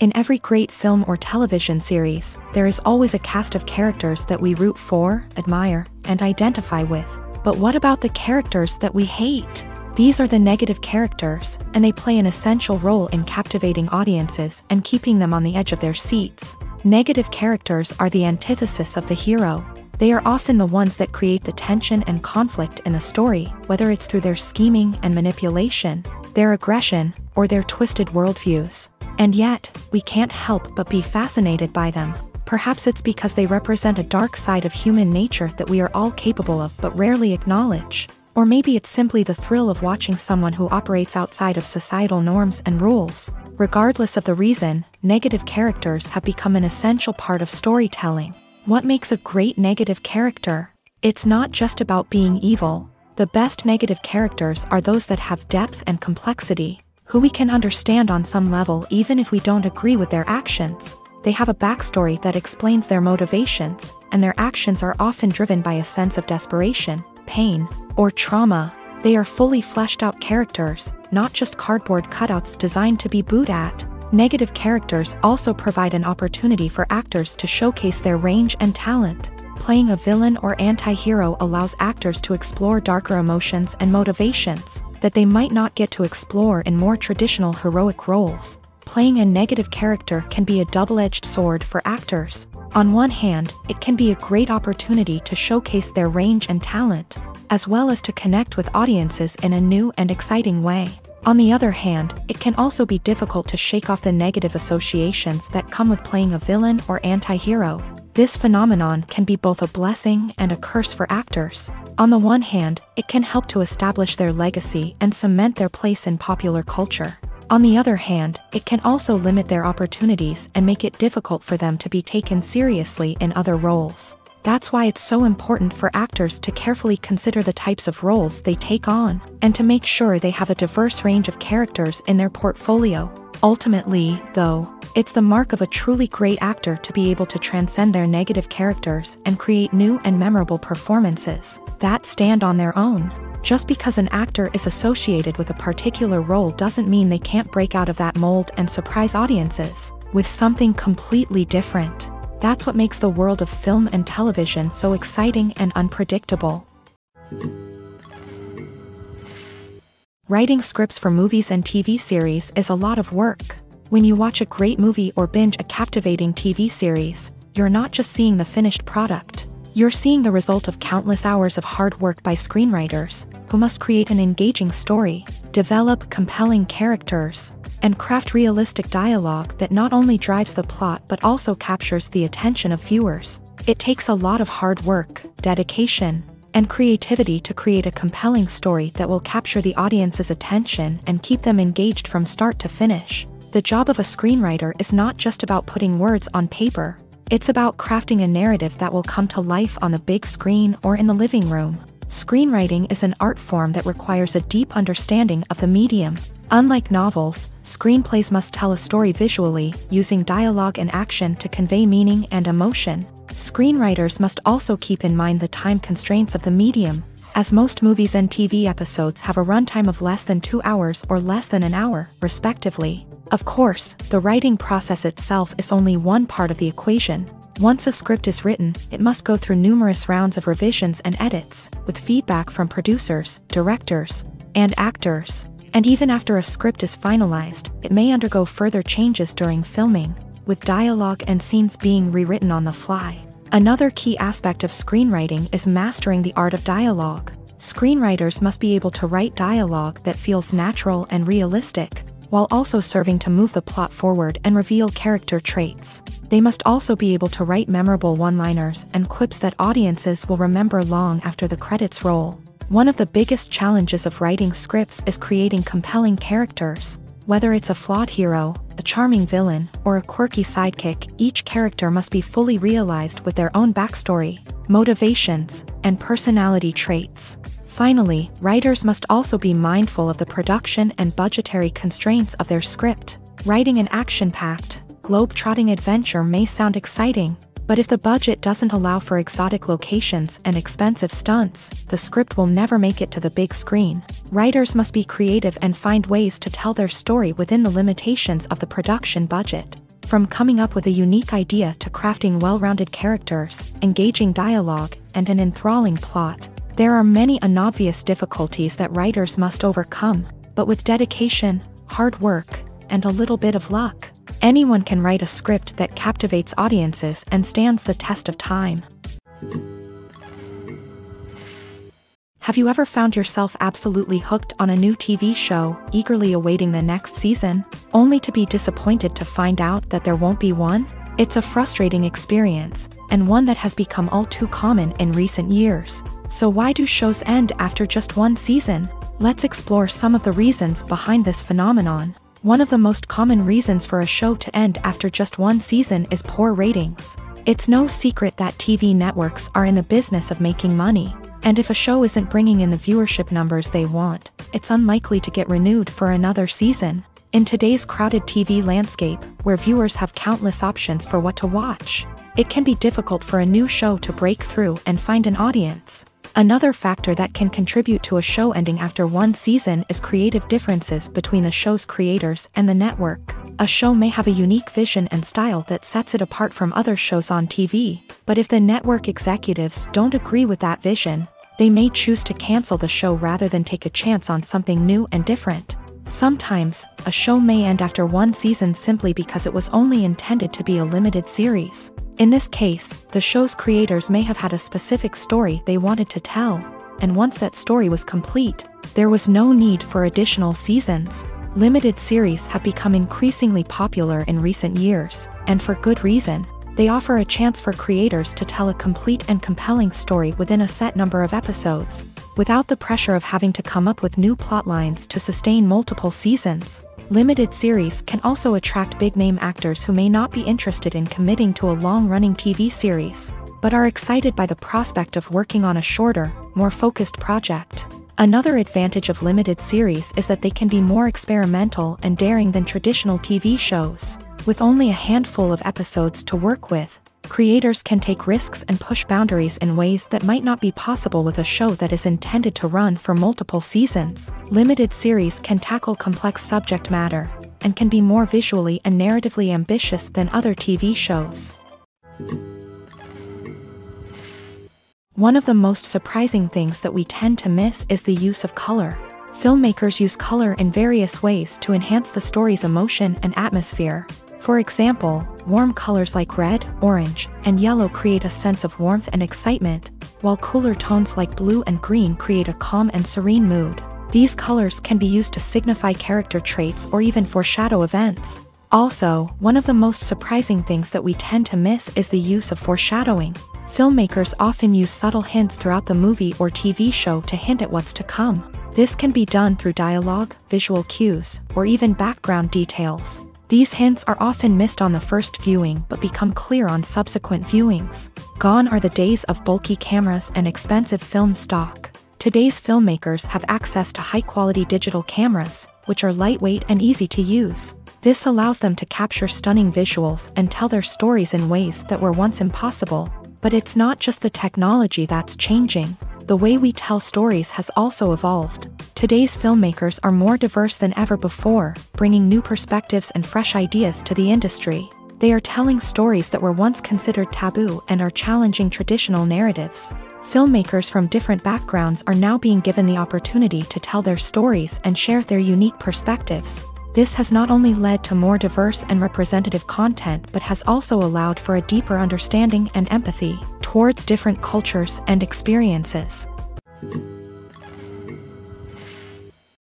In every great film or television series, there is always a cast of characters that we root for, admire, and identify with. But what about the characters that we hate? These are the negative characters, and they play an essential role in captivating audiences and keeping them on the edge of their seats. Negative characters are the antithesis of the hero. They are often the ones that create the tension and conflict in the story, whether it's through their scheming and manipulation, their aggression, or their twisted worldviews. And yet, we can't help but be fascinated by them. Perhaps it's because they represent a dark side of human nature that we are all capable of but rarely acknowledge. Or maybe it's simply the thrill of watching someone who operates outside of societal norms and rules. Regardless of the reason, negative characters have become an essential part of storytelling. What makes a great negative character? It's not just about being evil. The best negative characters are those that have depth and complexity, who we can understand on some level even if we don't agree with their actions. They have a backstory that explains their motivations, and their actions are often driven by a sense of desperation, pain, or trauma. They are fully fleshed out characters, not just cardboard cutouts designed to be booed at. Negative characters also provide an opportunity for actors to showcase their range and talent. Playing a villain or anti-hero allows actors to explore darker emotions and motivations that they might not get to explore in more traditional heroic roles. Playing a negative character can be a double-edged sword for actors. On one hand, it can be a great opportunity to showcase their range and talent, as well as to connect with audiences in a new and exciting way. On the other hand, it can also be difficult to shake off the negative associations that come with playing a villain or anti-hero. This phenomenon can be both a blessing and a curse for actors. On the one hand, it can help to establish their legacy and cement their place in popular culture. On the other hand, it can also limit their opportunities and make it difficult for them to be taken seriously in other roles. That's why it's so important for actors to carefully consider the types of roles they take on, and to make sure they have a diverse range of characters in their portfolio. Ultimately, though, it's the mark of a truly great actor to be able to transcend their negative characters and create new and memorable performances that stand on their own. Just because an actor is associated with a particular role doesn't mean they can't break out of that mold and surprise audiences with something completely different. That's what makes the world of film and television so exciting and unpredictable. Writing scripts for movies and TV series is a lot of work. When you watch a great movie or binge a captivating TV series, you're not just seeing the finished product. You're seeing the result of countless hours of hard work by screenwriters, who must create an engaging story, develop compelling characters, and craft realistic dialogue that not only drives the plot but also captures the attention of viewers. It takes a lot of hard work, dedication, and creativity to create a compelling story that will capture the audience's attention and keep them engaged from start to finish. The job of a screenwriter is not just about putting words on paper. It's about crafting a narrative that will come to life on the big screen or in the living room. Screenwriting is an art form that requires a deep understanding of the medium. Unlike novels, screenplays must tell a story visually, using dialogue and action to convey meaning and emotion. Screenwriters must also keep in mind the time constraints of the medium, as most movies and TV episodes have a runtime of less than 2 hours or less than an hour, respectively. Of course, the writing process itself is only one part of the equation. Once a script is written, it must go through numerous rounds of revisions and edits, with feedback from producers, directors, and actors. And even after a script is finalized, it may undergo further changes during filming, with dialogue and scenes being rewritten on the fly. Another key aspect of screenwriting is mastering the art of dialogue. Screenwriters must be able to write dialogue that feels natural and realistic, while also serving to move the plot forward and reveal character traits. They must also be able to write memorable one-liners and quips that audiences will remember long after the credits roll. One of the biggest challenges of writing scripts is creating compelling characters. Whether it's a flawed hero, a charming villain, or a quirky sidekick, each character must be fully realized with their own backstory. motivations, and personality traits. Finally, writers must also be mindful of the production and budgetary constraints of their script. Writing an action-packed, globe-trotting adventure may sound exciting, but if the budget doesn't allow for exotic locations and expensive stunts, the script will never make it to the big screen. Writers must be creative and find ways to tell their story within the limitations of the production budget. From coming up with a unique idea to crafting well-rounded characters, engaging dialogue, and an enthralling plot, there are many unobvious difficulties that writers must overcome, but with dedication, hard work, and a little bit of luck, anyone can write a script that captivates audiences and stands the test of time. Have you ever found yourself absolutely hooked on a new TV show, eagerly awaiting the next season, only to be disappointed to find out that there won't be one? It's a frustrating experience, and one that has become all too common in recent years. So why do shows end after just one season? Let's explore some of the reasons behind this phenomenon. One of the most common reasons for a show to end after just one season is poor ratings. It's no secret that TV networks are in the business of making money, and if a show isn't bringing in the viewership numbers they want, it's unlikely to get renewed for another season. In today's crowded TV landscape, where viewers have countless options for what to watch, it can be difficult for a new show to break through and find an audience. Another factor that can contribute to a show ending after one season is creative differences between the show's creators and the network. A show may have a unique vision and style that sets it apart from other shows on TV, but if the network executives don't agree with that vision, they may choose to cancel the show rather than take a chance on something new and different. Sometimes, a show may end after one season simply because it was only intended to be a limited series. In this case, the show's creators may have had a specific story they wanted to tell, and once that story was complete, there was no need for additional seasons. Limited series have become increasingly popular in recent years, and for good reason. They offer a chance for creators to tell a complete and compelling story within a set number of episodes, without the pressure of having to come up with new plotlines to sustain multiple seasons. Limited series can also attract big-name actors who may not be interested in committing to a long-running TV series, but are excited by the prospect of working on a shorter, more focused project. Another advantage of limited series is that they can be more experimental and daring than traditional TV shows. With only a handful of episodes to work with, creators can take risks and push boundaries in ways that might not be possible with a show that is intended to run for multiple seasons. Limited series can tackle complex subject matter, and can be more visually and narratively ambitious than other TV shows. One of the most surprising things that we tend to miss is the use of color. Filmmakers use color in various ways to enhance the story's emotion and atmosphere. For example, warm colors like red, orange, and yellow create a sense of warmth and excitement, while cooler tones like blue and green create a calm and serene mood. These colors can be used to signify character traits or even foreshadow events. Also, one of the most surprising things that we tend to miss is the use of foreshadowing. Filmmakers often use subtle hints throughout the movie or TV show to hint at what's to come. This can be done through dialogue, visual cues, or even background details. These hints are often missed on the first viewing but become clear on subsequent viewings. Gone are the days of bulky cameras and expensive film stock. Today's filmmakers have access to high-quality digital cameras, which are lightweight and easy to use. This allows them to capture stunning visuals and tell their stories in ways that were once impossible. But it's not just the technology that's changing. The way we tell stories has also evolved. Today's filmmakers are more diverse than ever before, bringing new perspectives and fresh ideas to the industry. They are telling stories that were once considered taboo and are challenging traditional narratives. Filmmakers from different backgrounds are now being given the opportunity to tell their stories and share their unique perspectives. This has not only led to more diverse and representative content but has also allowed for a deeper understanding and empathy towards different cultures and experiences.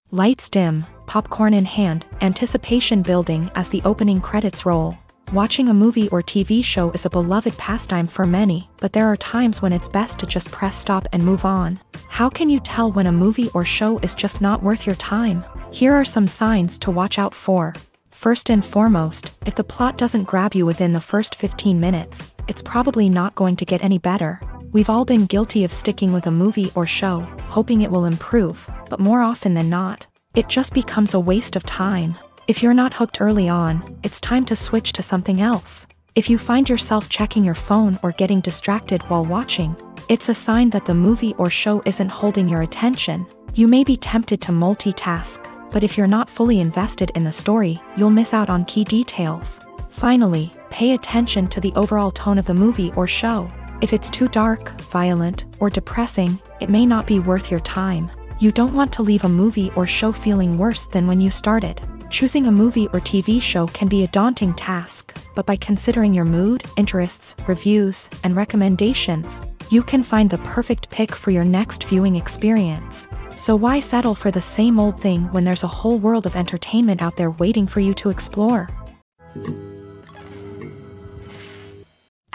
Lights dim, popcorn in hand, anticipation building as the opening credits roll. Watching a movie or TV show is a beloved pastime for many, but there are times when it's best to just press stop and move on. How can you tell when a movie or show is just not worth your time? Here are some signs to watch out for. First and foremost, if the plot doesn't grab you within the first 15 minutes, it's probably not going to get any better. We've all been guilty of sticking with a movie or show, hoping it will improve, but more often than not, it just becomes a waste of time. If you're not hooked early on, it's time to switch to something else. If you find yourself checking your phone or getting distracted while watching, it's a sign that the movie or show isn't holding your attention. You may be tempted to multitask, but if you're not fully invested in the story, you'll miss out on key details. Finally, pay attention to the overall tone of the movie or show. If it's too dark, violent, or depressing, it may not be worth your time. You don't want to leave a movie or show feeling worse than when you started. Choosing a movie or TV show can be a daunting task, but by considering your mood, interests, reviews, and recommendations, you can find the perfect pick for your next viewing experience. So why settle for the same old thing when there's a whole world of entertainment out there waiting for you to explore?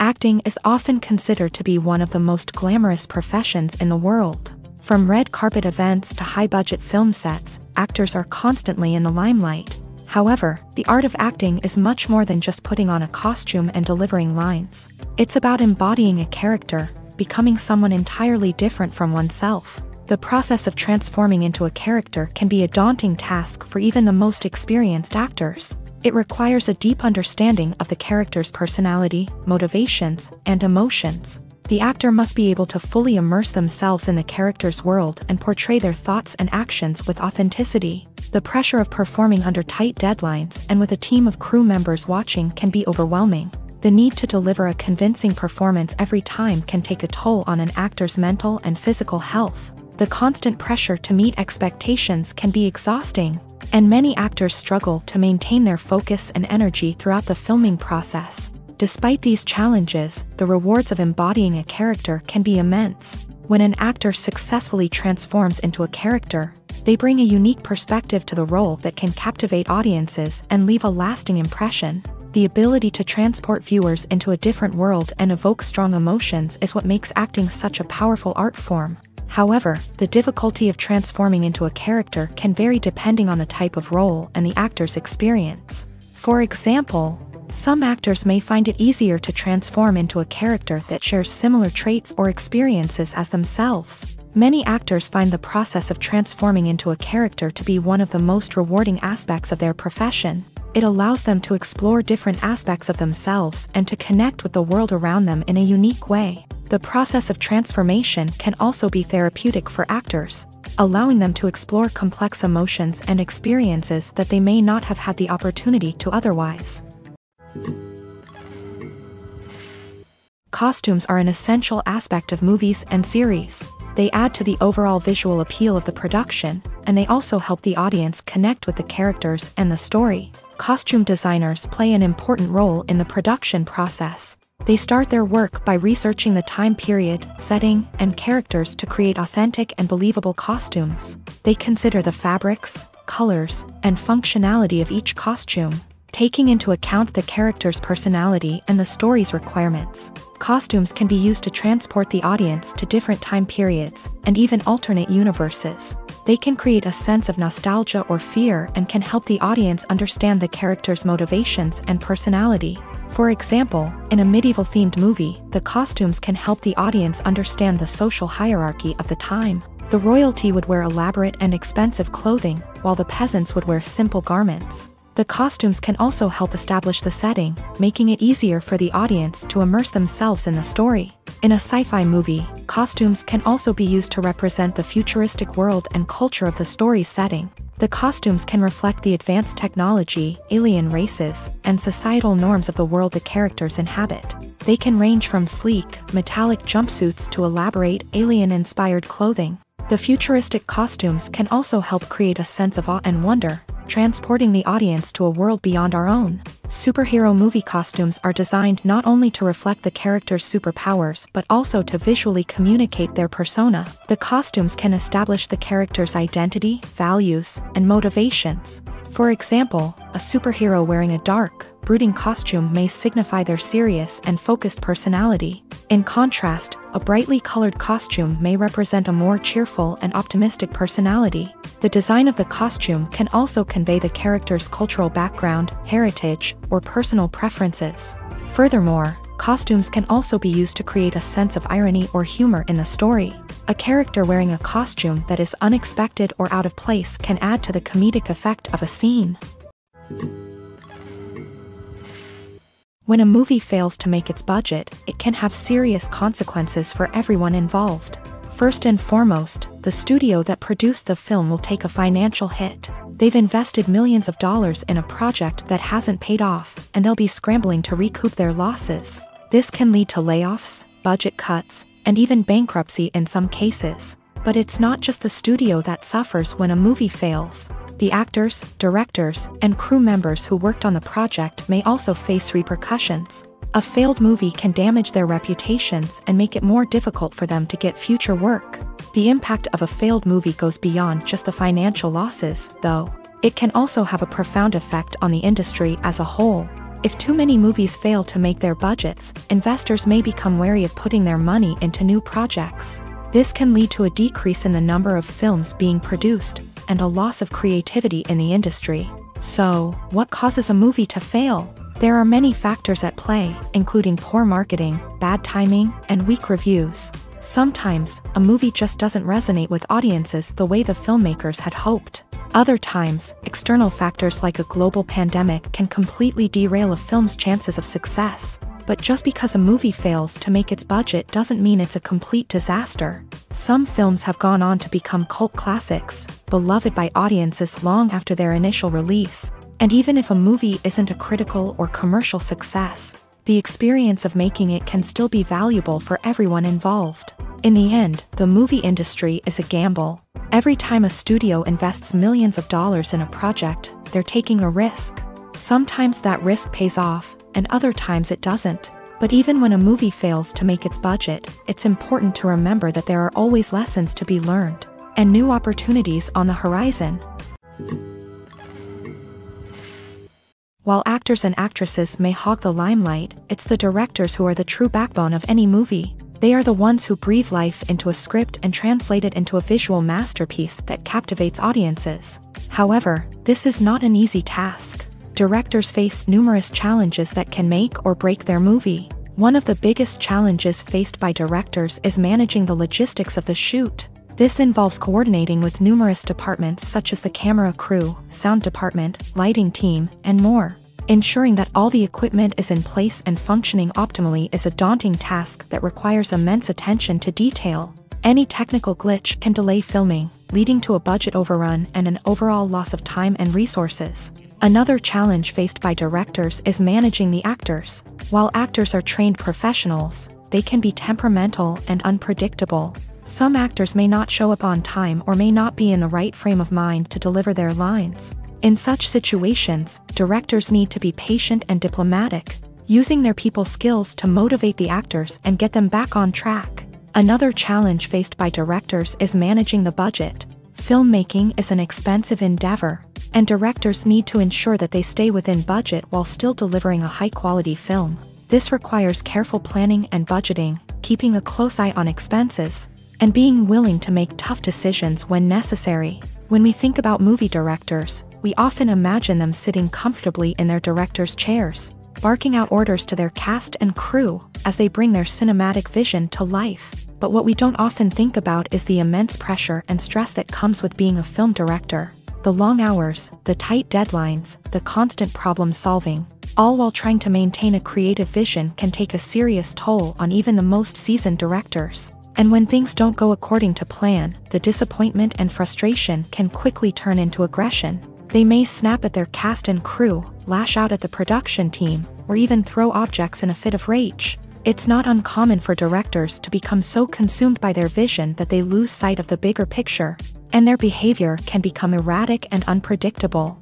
Acting is often considered to be one of the most glamorous professions in the world. From red carpet events to high-budget film sets, actors are constantly in the limelight. However, the art of acting is much more than just putting on a costume and delivering lines. It's about embodying a character, becoming someone entirely different from oneself. The process of transforming into a character can be a daunting task for even the most experienced actors. It requires a deep understanding of the character's personality, motivations, and emotions. The actor must be able to fully immerse themselves in the character's world and portray their thoughts and actions with authenticity. The pressure of performing under tight deadlines and with a team of crew members watching can be overwhelming. The need to deliver a convincing performance every time can take a toll on an actor's mental and physical health. The constant pressure to meet expectations can be exhausting, and many actors struggle to maintain their focus and energy throughout the filming process. Despite these challenges, the rewards of embodying a character can be immense. When an actor successfully transforms into a character, they bring a unique perspective to the role that can captivate audiences and leave a lasting impression. The ability to transport viewers into a different world and evoke strong emotions is what makes acting such a powerful art form. However, the difficulty of transforming into a character can vary depending on the type of role and the actor's experience. For example, some actors may find it easier to transform into a character that shares similar traits or experiences as themselves. Many actors find the process of transforming into a character to be one of the most rewarding aspects of their profession. It allows them to explore different aspects of themselves and to connect with the world around them in a unique way. The process of transformation can also be therapeutic for actors, allowing them to explore complex emotions and experiences that they may not have had the opportunity to otherwise. Costumes are an essential aspect of movies and series. They add to the overall visual appeal of the production, and they also help the audience connect with the characters and the story. Costume designers play an important role in the production process. They start their work by researching the time period, setting, and characters to create authentic and believable costumes. They consider the fabrics, colors, and functionality of each costume, taking into account the character's personality and the story's requirements. Costumes can be used to transport the audience to different time periods and even alternate universes. They can create a sense of nostalgia or fear and can help the audience understand the character's motivations and personality. For example, in a medieval-themed movie, the costumes can help the audience understand the social hierarchy of the time. The royalty would wear elaborate and expensive clothing, while the peasants would wear simple garments. The costumes can also help establish the setting, making it easier for the audience to immerse themselves in the story. In a sci-fi movie, costumes can also be used to represent the futuristic world and culture of the story's setting. The costumes can reflect the advanced technology, alien races, and societal norms of the world the characters inhabit. They can range from sleek, metallic jumpsuits to elaborate, alien-inspired clothing. The futuristic costumes can also help create a sense of awe and wonder, transporting the audience to a world beyond our own. Superhero movie costumes are designed not only to reflect the character's superpowers but also to visually communicate their persona. The costumes can establish the character's identity, values, and motivations. For example, a superhero wearing a dark, brooding costume may signify their serious and focused personality. In contrast, a brightly colored costume may represent a more cheerful and optimistic personality. The design of the costume can also convey the character's cultural background, heritage, or personal preferences. Furthermore, Costumes can also be used to create a sense of irony or humor in the story. A character wearing a costume that is unexpected or out of place can add to the comedic effect of a scene. When a movie fails to make its budget, it can have serious consequences for everyone involved. First and foremost, the studio that produced the film will take a financial hit. They've invested millions of dollars in a project that hasn't paid off, and they'll be scrambling to recoup their losses. This can lead to layoffs, budget cuts, and even bankruptcy in some cases. But it's not just the studio that suffers when a movie fails. The actors, directors, and crew members who worked on the project may also face repercussions. A failed movie can damage their reputations and make it more difficult for them to get future work. The impact of a failed movie goes beyond just the financial losses, though. It can also have a profound effect on the industry as a whole. If too many movies fail to make their budgets, investors may become wary of putting their money into new projects. This can lead to a decrease in the number of films being produced, and a loss of creativity in the industry. So, what causes a movie to fail? There are many factors at play, including poor marketing, bad timing, and weak reviews. Sometimes, a movie just doesn't resonate with audiences the way the filmmakers had hoped. Other times, external factors like a global pandemic can completely derail a film's chances of success. But just because a movie fails to make its budget doesn't mean it's a complete disaster. Some films have gone on to become cult classics, beloved by audiences long after their initial release. And even if a movie isn't a critical or commercial success, the experience of making it can still be valuable for everyone involved. In the end, the movie industry is a gamble. Every time a studio invests millions of dollars in a project, they're taking a risk. Sometimes that risk pays off, and other times it doesn't. But even when a movie fails to make its budget, it's important to remember that there are always lessons to be learned, and new opportunities on the horizon. While actors and actresses may hog the limelight, it's the directors who are the true backbone of any movie. They are the ones who breathe life into a script and translate it into a visual masterpiece that captivates audiences. However, this is not an easy task. Directors face numerous challenges that can make or break their movie. One of the biggest challenges faced by directors is managing the logistics of the shoot. This involves coordinating with numerous departments such as the camera crew, sound department, lighting team, and more. Ensuring that all the equipment is in place and functioning optimally is a daunting task that requires immense attention to detail. Any technical glitch can delay filming, leading to a budget overrun and an overall loss of time and resources. Another challenge faced by directors is managing the actors. While actors are trained professionals, they can be temperamental and unpredictable. Some actors may not show up on time or may not be in the right frame of mind to deliver their lines. In such situations, directors need to be patient and diplomatic, using their people skills to motivate the actors and get them back on track. Another challenge faced by directors is managing the budget. Filmmaking is an expensive endeavor, and directors need to ensure that they stay within budget while still delivering a high-quality film. This requires careful planning and budgeting, keeping a close eye on expenses, and being willing to make tough decisions when necessary. When we think about movie directors, we often imagine them sitting comfortably in their director's chairs, barking out orders to their cast and crew as they bring their cinematic vision to life. But what we don't often think about is the immense pressure and stress that comes with being a film director. The long hours, the tight deadlines, the constant problem solving, all while trying to maintain a creative vision can take a serious toll on even the most seasoned directors. And when things don't go according to plan, the disappointment and frustration can quickly turn into aggression. They may snap at their cast and crew, lash out at the production team, or even throw objects in a fit of rage. It's not uncommon for directors to become so consumed by their vision that they lose sight of the bigger picture, and their behavior can become erratic and unpredictable.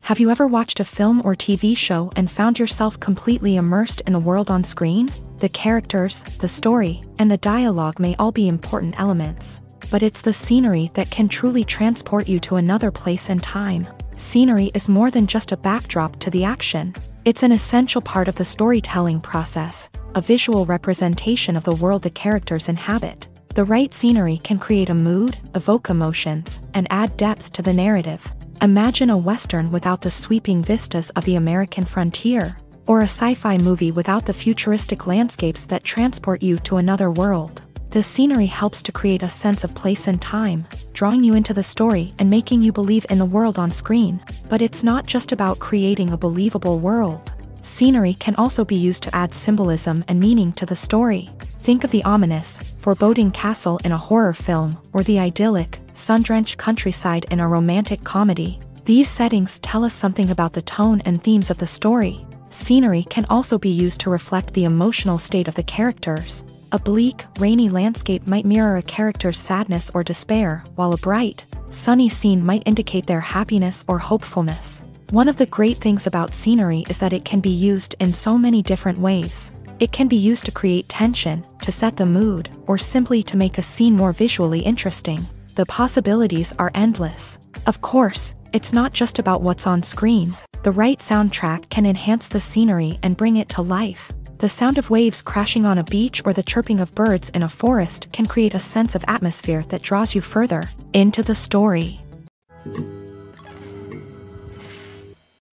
Have you ever watched a film or TV show and found yourself completely immersed in the world on screen? The characters, the story, and the dialogue may all be important elements, but it's the scenery that can truly transport you to another place and time. Scenery is more than just a backdrop to the action. It's an essential part of the storytelling process, a visual representation of the world the characters inhabit. The right scenery can create a mood, evoke emotions, and add depth to the narrative. Imagine a Western without the sweeping vistas of the American frontier, or a sci-fi movie without the futuristic landscapes that transport you to another world. The scenery helps to create a sense of place and time, drawing you into the story and making you believe in the world on screen. But it's not just about creating a believable world. Scenery can also be used to add symbolism and meaning to the story. Think of the ominous, foreboding castle in a horror film, or the idyllic, sun-drenched countryside in a romantic comedy. These settings tell us something about the tone and themes of the story. Scenery can also be used to reflect the emotional state of the characters. A bleak, rainy landscape might mirror a character's sadness or despair, while a bright, sunny scene might indicate their happiness or hopefulness. One of the great things about scenery is that it can be used in so many different ways. It can be used to create tension, to set the mood, or simply to make a scene more visually interesting. The possibilities are endless. Of course, it's not just about what's on screen. The right soundtrack can enhance the scenery and bring it to life. The sound of waves crashing on a beach or the chirping of birds in a forest can create a sense of atmosphere that draws you further into the story.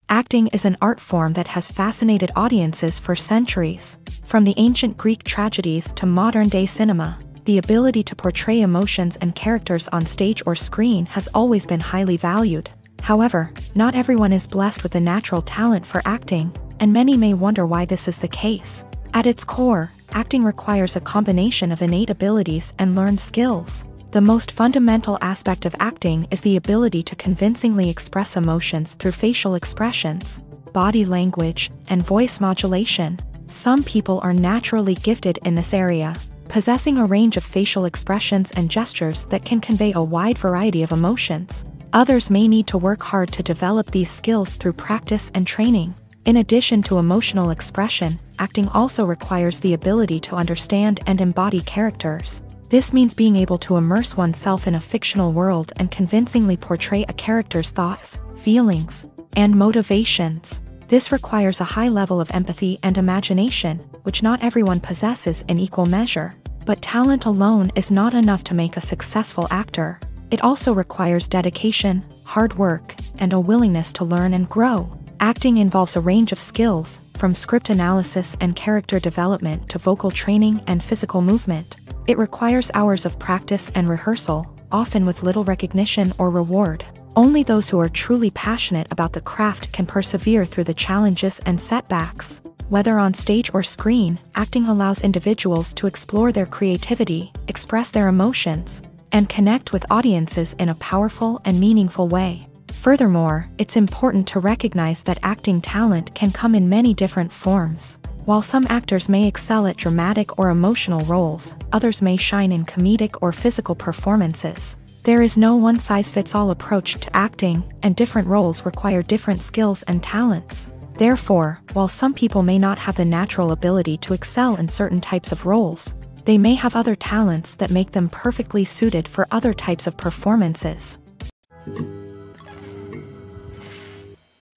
Acting is an art form that has fascinated audiences for centuries. From the ancient Greek tragedies to modern-day cinema, the ability to portray emotions and characters on stage or screen has always been highly valued. However, not everyone is blessed with a natural talent for acting, and many may wonder why this is the case. At its core, acting requires a combination of innate abilities and learned skills. The most fundamental aspect of acting is the ability to convincingly express emotions through facial expressions, body language, and voice modulation. Some people are naturally gifted in this area, possessing a range of facial expressions and gestures that can convey a wide variety of emotions. Others may need to work hard to develop these skills through practice and training. In addition to emotional expression, acting also requires the ability to understand and embody characters. This means being able to immerse oneself in a fictional world and convincingly portray a character's thoughts, feelings, and motivations. This requires a high level of empathy and imagination, which not everyone possesses in equal measure. But talent alone is not enough to make a successful actor. It also requires dedication, hard work, and a willingness to learn and grow. Acting involves a range of skills, from script analysis and character development to vocal training and physical movement. It requires hours of practice and rehearsal, often with little recognition or reward. Only those who are truly passionate about the craft can persevere through the challenges and setbacks. Whether on stage or screen, acting allows individuals to explore their creativity, express their emotions, and connect with audiences in a powerful and meaningful way. Furthermore, it's important to recognize that acting talent can come in many different forms. While some actors may excel at dramatic or emotional roles, others may shine in comedic or physical performances. There is no one-size-fits-all approach to acting, and different roles require different skills and talents. Therefore, while some people may not have the natural ability to excel in certain types of roles, they may have other talents that make them perfectly suited for other types of performances.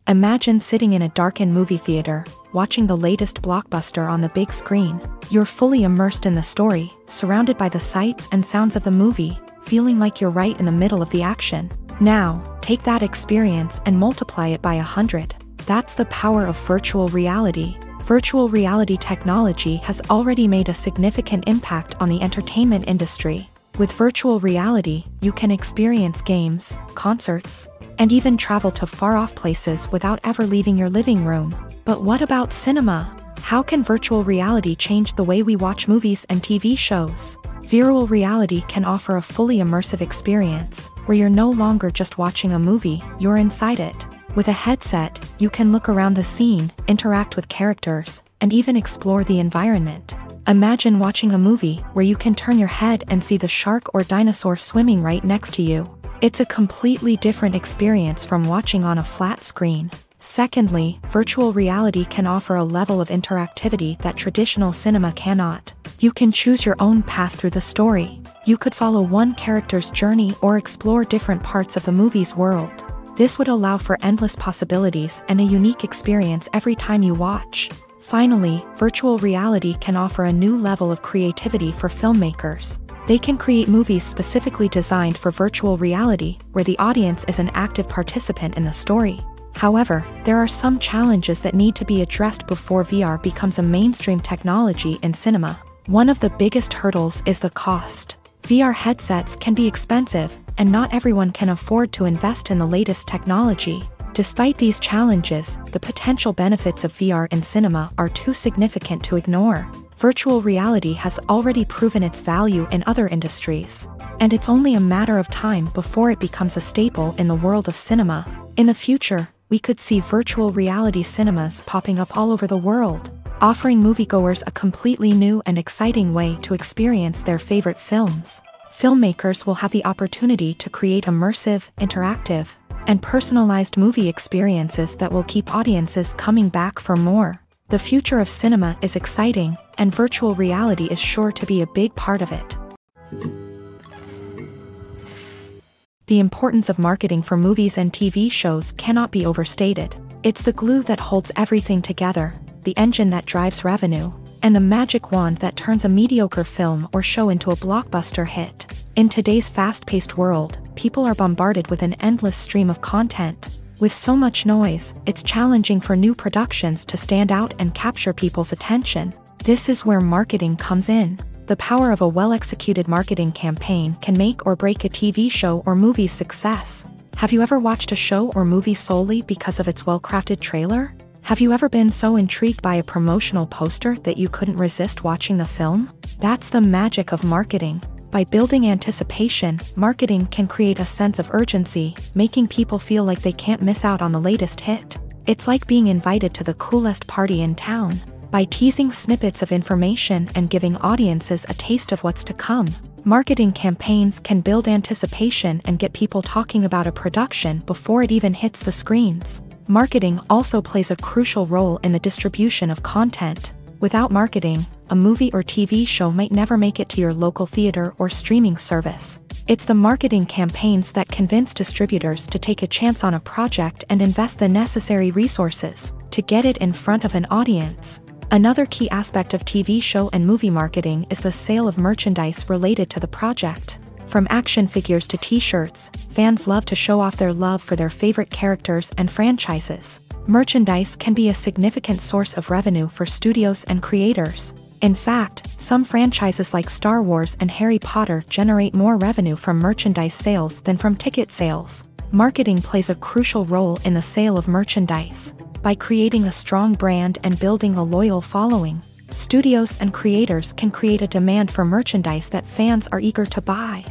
Imagine sitting in a darkened movie theater, watching the latest blockbuster on the big screen. You're fully immersed in the story, surrounded by the sights and sounds of the movie, feeling like you're right in the middle of the action. Now, take that experience and multiply it by 100. That's the power of virtual reality. Virtual reality technology has already made a significant impact on the entertainment industry. With virtual reality, you can experience games, concerts, and even travel to far-off places without ever leaving your living room. But what about cinema? How can virtual reality change the way we watch movies and TV shows? Virtual reality can offer a fully immersive experience, where you're no longer just watching a movie, you're inside it. With a headset, you can look around the scene, interact with characters, and even explore the environment. Imagine watching a movie where you can turn your head and see the shark or dinosaur swimming right next to you. It's a completely different experience from watching on a flat screen. Secondly, virtual reality can offer a level of interactivity that traditional cinema cannot. You can choose your own path through the story. You could follow one character's journey or explore different parts of the movie's world. This would allow for endless possibilities and a unique experience every time you watch. Finally, virtual reality can offer a new level of creativity for filmmakers. They can create movies specifically designed for virtual reality, where the audience is an active participant in the story. However, there are some challenges that need to be addressed before VR becomes a mainstream technology in cinema. One of the biggest hurdles is the cost. VR headsets can be expensive, and not everyone can afford to invest in the latest technology. Despite these challenges, the potential benefits of VR in cinema are too significant to ignore. Virtual reality has already proven its value in other industries, and it's only a matter of time before it becomes a staple in the world of cinema. In the future, we could see virtual reality cinemas popping up all over the world, offering moviegoers a completely new and exciting way to experience their favorite films. Filmmakers will have the opportunity to create immersive, interactive, and personalized movie experiences that will keep audiences coming back for more. The future of cinema is exciting, and virtual reality is sure to be a big part of it. The importance of marketing for movies and TV shows cannot be overstated. It's the glue that holds everything together, the engine that drives revenue, and the magic wand that turns a mediocre film or show into a blockbuster hit. In today's fast-paced world, people are bombarded with an endless stream of content. With so much noise, it's challenging for new productions to stand out and capture people's attention. This is where marketing comes in. The power of a well-executed marketing campaign can make or break a TV show or movie's success. Have you ever watched a show or movie solely because of its well-crafted trailer? Have you ever been so intrigued by a promotional poster that you couldn't resist watching the film? That's the magic of marketing. By building anticipation, marketing can create a sense of urgency, making people feel like they can't miss out on the latest hit. It's like being invited to the coolest party in town. By teasing snippets of information and giving audiences a taste of what's to come, marketing campaigns can build anticipation and get people talking about a production before it even hits the screens. Marketing also plays a crucial role in the distribution of content. Without marketing, a movie or TV show might never make it to your local theater or streaming service. It's the marketing campaigns that convince distributors to take a chance on a project and invest the necessary resources to get it in front of an audience. Another key aspect of TV show and movie marketing is the sale of merchandise related to the project. From action figures to t-shirts, fans love to show off their love for their favorite characters and franchises. Merchandise can be a significant source of revenue for studios and creators. In fact, some franchises like Star Wars and Harry Potter generate more revenue from merchandise sales than from ticket sales. Marketing plays a crucial role in the sale of merchandise. By creating a strong brand and building a loyal following, studios and creators can create a demand for merchandise that fans are eager to buy.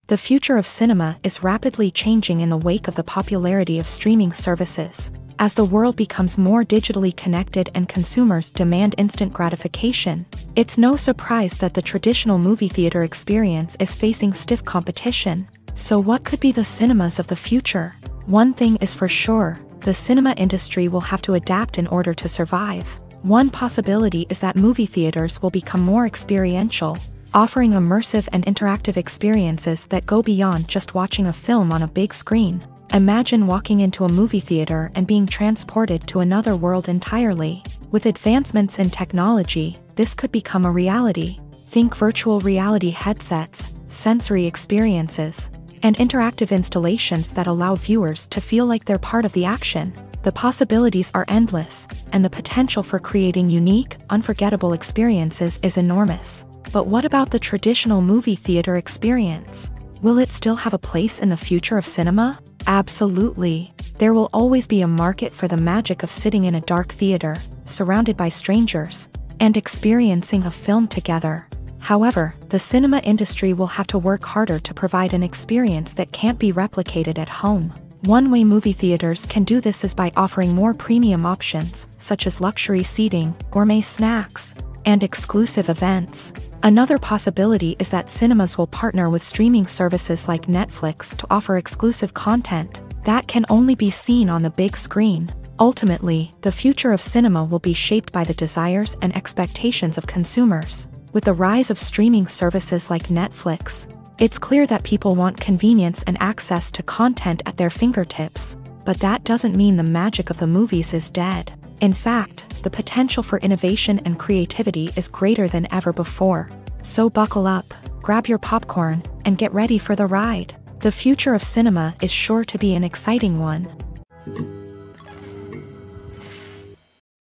The future of cinema is rapidly changing in the wake of the popularity of streaming services. As the world becomes more digitally connected and consumers demand instant gratification, it's no surprise that the traditional movie theater experience is facing stiff competition. So what could be the cinemas of the future? One thing is for sure, the cinema industry will have to adapt in order to survive. One possibility is that movie theaters will become more experiential, offering immersive and interactive experiences that go beyond just watching a film on a big screen. Imagine walking into a movie theater and being transported to another world entirely. With advancements in technology, this could become a reality. Think virtual reality headsets, sensory experiences, and interactive installations that allow viewers to feel like they're part of the action. The possibilities are endless, and the potential for creating unique, unforgettable experiences is enormous. But what about the traditional movie theater experience? Will it still have a place in the future of cinema? Absolutely. There will always be a market for the magic of sitting in a dark theater, surrounded by strangers, and experiencing a film together. However, the cinema industry will have to work harder to provide an experience that can't be replicated at home. One way movie theaters can do this is by offering more premium options, such as luxury seating, gourmet snacks, and exclusive events. Another possibility is that cinemas will partner with streaming services like Netflix to offer exclusive content that can only be seen on the big screen. Ultimately, the future of cinema will be shaped by the desires and expectations of consumers. With the rise of streaming services like Netflix, it's clear that people want convenience and access to content at their fingertips. But that doesn't mean the magic of the movies is dead. In fact, the potential for innovation and creativity is greater than ever before. So buckle up, grab your popcorn, and get ready for the ride. The future of cinema is sure to be an exciting one.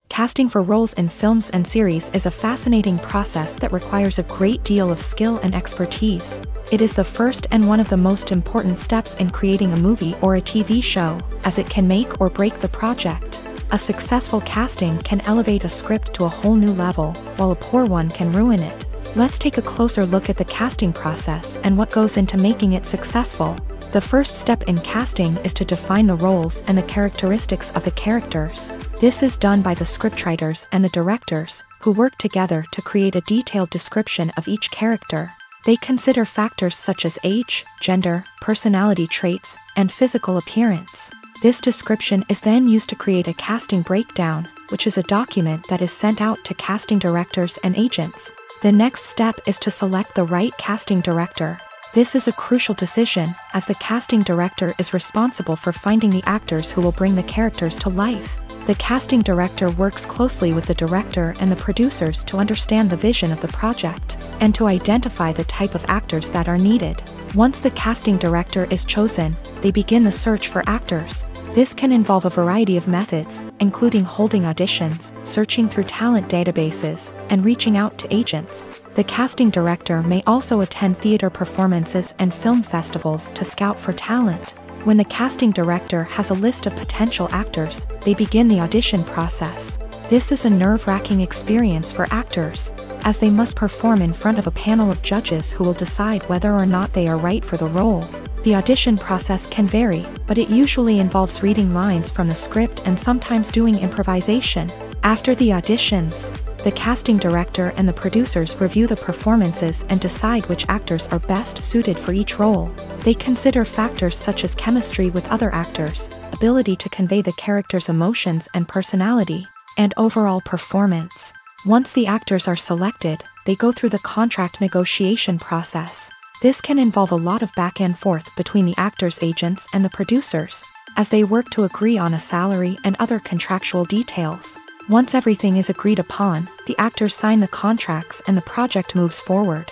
Casting for roles in films and series is a fascinating process that requires a great deal of skill and expertise. It is the first and one of the most important steps in creating a movie or a TV show, as it can make or break the project. A successful casting can elevate a script to a whole new level, while a poor one can ruin it. Let's take a closer look at the casting process and what goes into making it successful. The first step in casting is to define the roles and the characteristics of the characters. This is done by the scriptwriters and the directors, who work together to create a detailed description of each character. They consider factors such as age, gender, personality traits, and physical appearance. This description is then used to create a casting breakdown, which is a document that is sent out to casting directors and agents. The next step is to select the right casting director. This is a crucial decision, as the casting director is responsible for finding the actors who will bring the characters to life. The casting director works closely with the director and the producers to understand the vision of the project, and to identify the type of actors that are needed. Once the casting director is chosen, they begin the search for actors. This can involve a variety of methods, including holding auditions, searching through talent databases, and reaching out to agents. The casting director may also attend theater performances and film festivals to scout for talent. When the casting director has a list of potential actors, they begin the audition process. This is a nerve-wracking experience for actors, as they must perform in front of a panel of judges who will decide whether or not they are right for the role. The audition process can vary, but it usually involves reading lines from the script and sometimes doing improvisation. After the auditions, the casting director and the producers review the performances and decide which actors are best suited for each role. They consider factors such as chemistry with other actors, ability to convey the character's emotions and personality, and overall performance. Once the actors are selected, they go through the contract negotiation process. This can involve a lot of back and forth between the actors' agents and the producers, as they work to agree on a salary and other contractual details. Once everything is agreed upon, the actors sign the contracts and the project moves forward.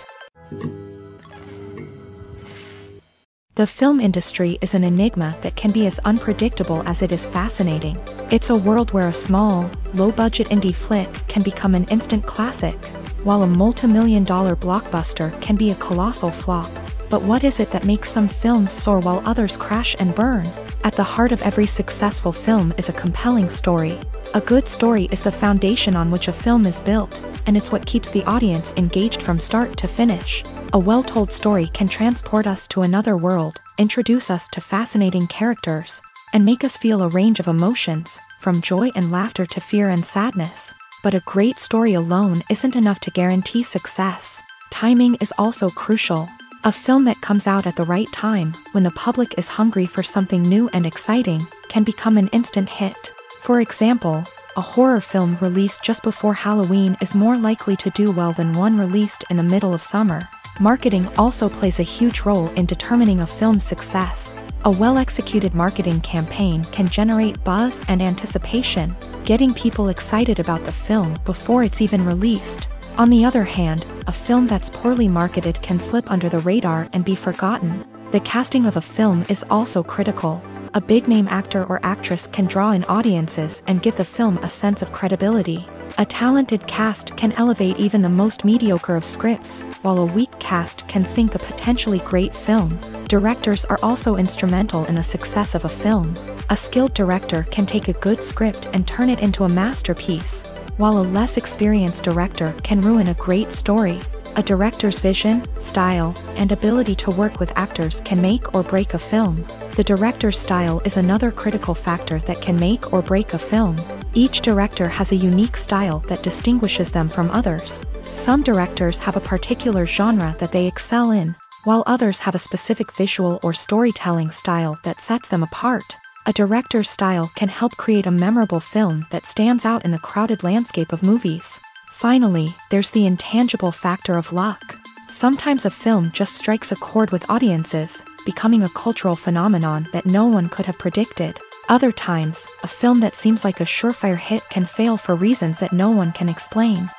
The film industry is an enigma that can be as unpredictable as it is fascinating. It's a world where a small, low-budget indie flick can become an instant classic, while a multi-million-dollar blockbuster can be a colossal flop. But what is it that makes some films soar while others crash and burn? At the heart of every successful film is a compelling story. A good story is the foundation on which a film is built, and it's what keeps the audience engaged from start to finish. A well-told story can transport us to another world, introduce us to fascinating characters, and make us feel a range of emotions, from joy and laughter to fear and sadness. But a great story alone isn't enough to guarantee success. Timing is also crucial. A film that comes out at the right time, when the public is hungry for something new and exciting, can become an instant hit. For example, a horror film released just before Halloween is more likely to do well than one released in the middle of summer. Marketing also plays a huge role in determining a film's success. A well-executed marketing campaign can generate buzz and anticipation, getting people excited about the film before it's even released. On the other hand, a film that's poorly marketed can slip under the radar and be forgotten. The casting of a film is also critical. A big-name actor or actress can draw in audiences and give the film a sense of credibility. A talented cast can elevate even the most mediocre of scripts, while a weak cast can sink a potentially great film. Directors are also instrumental in the success of a film. A skilled director can take a good script and turn it into a masterpiece, while a less experienced director can ruin a great story. A director's vision, style, and ability to work with actors can make or break a film. The director's style is another critical factor that can make or break a film. Each director has a unique style that distinguishes them from others. Some directors have a particular genre that they excel in, while others have a specific visual or storytelling style that sets them apart. A director's style can help create a memorable film that stands out in the crowded landscape of movies. Finally, there's the intangible factor of luck. Sometimes a film just strikes a chord with audiences, becoming a cultural phenomenon that no one could have predicted. Other times, a film that seems like a surefire hit can fail for reasons that no one can explain.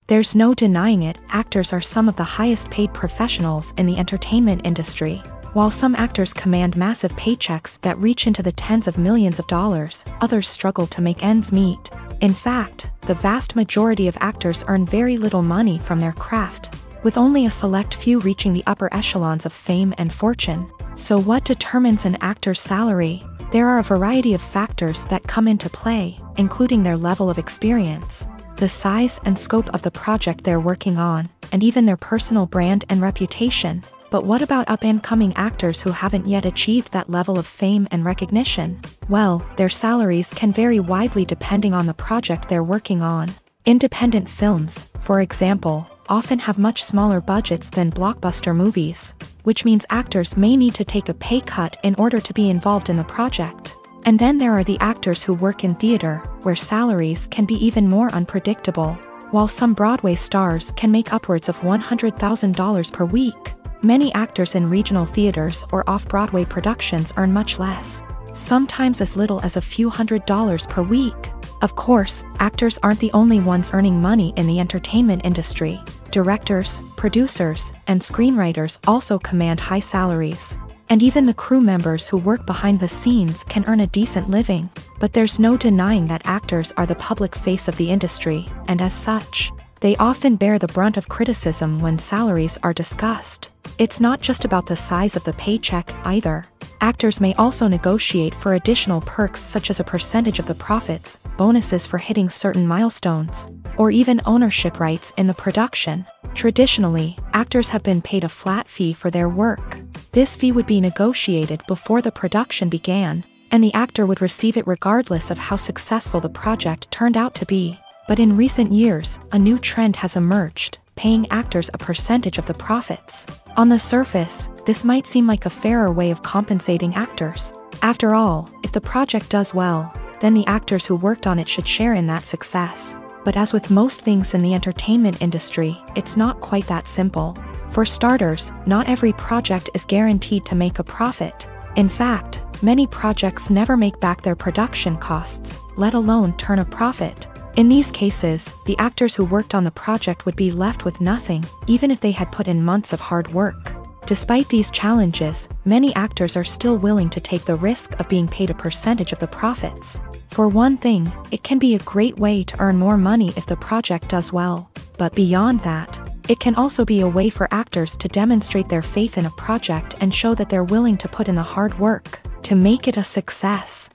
There's no denying it, actors are some of the highest paid professionals in the entertainment industry. While some actors command massive paychecks that reach into the tens of millions of dollars, others struggle to make ends meet. In fact, the vast majority of actors earn very little money from their craft, with only a select few reaching the upper echelons of fame and fortune. So what determines an actor's salary? There are a variety of factors that come into play, including their level of experience, the size and scope of the project they're working on, and even their personal brand and reputation. But what about up-and-coming actors who haven't yet achieved that level of fame and recognition? Well, their salaries can vary widely depending on the project they're working on. Independent films, for example, often have much smaller budgets than blockbuster movies, which means actors may need to take a pay cut in order to be involved in the project. And then there are the actors who work in theater, where salaries can be even more unpredictable. While some Broadway stars can make upwards of $100,000 per week, many actors in regional theaters or off-Broadway productions earn much less, sometimes as little as a few $100s per week. Of course, actors aren't the only ones earning money in the entertainment industry. Directors, producers, and screenwriters also command high salaries. And even the crew members who work behind the scenes can earn a decent living. But there's no denying that actors are the public face of the industry, and as such, they often bear the brunt of criticism when salaries are discussed. It's not just about the size of the paycheck, either. Actors may also negotiate for additional perks such as a percentage of the profits, bonuses for hitting certain milestones, or even ownership rights in the production. Traditionally, actors have been paid a flat fee for their work. This fee would be negotiated before the production began, and the actor would receive it regardless of how successful the project turned out to be. But in recent years, a new trend has emerged, paying actors a percentage of the profits. On the surface, this might seem like a fairer way of compensating actors. After all, if the project does well, then the actors who worked on it should share in that success. But as with most things in the entertainment industry, it's not quite that simple. For starters, not every project is guaranteed to make a profit. In fact, many projects never make back their production costs, let alone turn a profit. In these cases, the actors who worked on the project would be left with nothing, even if they had put in months of hard work. Despite these challenges, many actors are still willing to take the risk of being paid a percentage of the profits. For one thing, it can be a great way to earn more money if the project does well. But beyond that, it can also be a way for actors to demonstrate their faith in a project and show that they're willing to put in the hard work to make it a success.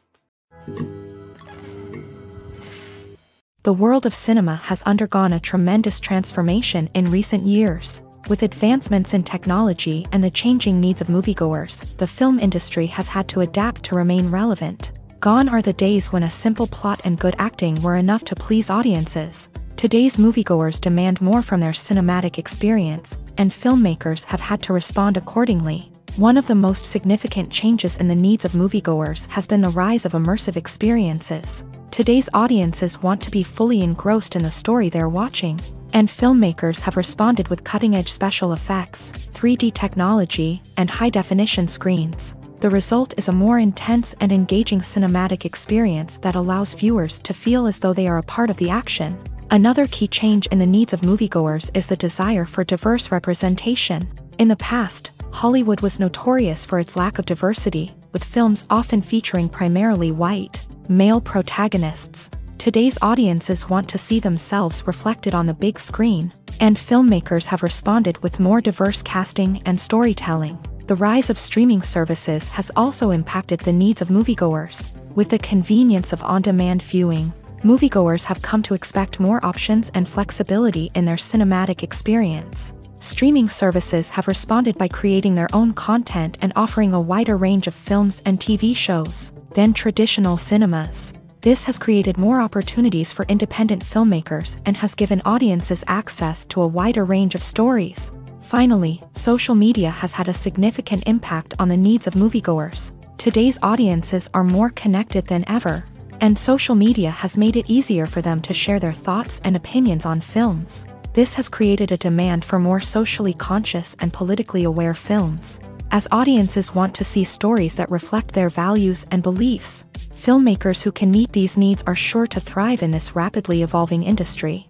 The world of cinema has undergone a tremendous transformation in recent years. With advancements in technology and the changing needs of moviegoers, the film industry has had to adapt to remain relevant. Gone are the days when a simple plot and good acting were enough to please audiences. Today's moviegoers demand more from their cinematic experience, and filmmakers have had to respond accordingly. One of the most significant changes in the needs of moviegoers has been the rise of immersive experiences. Today's audiences want to be fully engrossed in the story they're watching, and filmmakers have responded with cutting-edge special effects, 3D technology, and high-definition screens. The result is a more intense and engaging cinematic experience that allows viewers to feel as though they are a part of the action. Another key change in the needs of moviegoers is the desire for diverse representation. In the past, Hollywood was notorious for its lack of diversity, with films often featuring primarily white, male protagonists. Today's audiences want to see themselves reflected on the big screen, and filmmakers have responded with more diverse casting and storytelling. The rise of streaming services has also impacted the needs of moviegoers. With the convenience of on-demand viewing, moviegoers have come to expect more options and flexibility in their cinematic experience. Streaming services have responded by creating their own content and offering a wider range of films and TV shows than traditional cinemas. This has created more opportunities for independent filmmakers and has given audiences access to a wider range of stories. Finally, social media has had a significant impact on the needs of moviegoers. Today's audiences are more connected than ever, and social media has made it easier for them to share their thoughts and opinions on films. This has created a demand for more socially conscious and politically aware films. as audiences want to see stories that reflect their values and beliefs. Filmmakers who can meet these needs are sure to thrive in this rapidly evolving industry.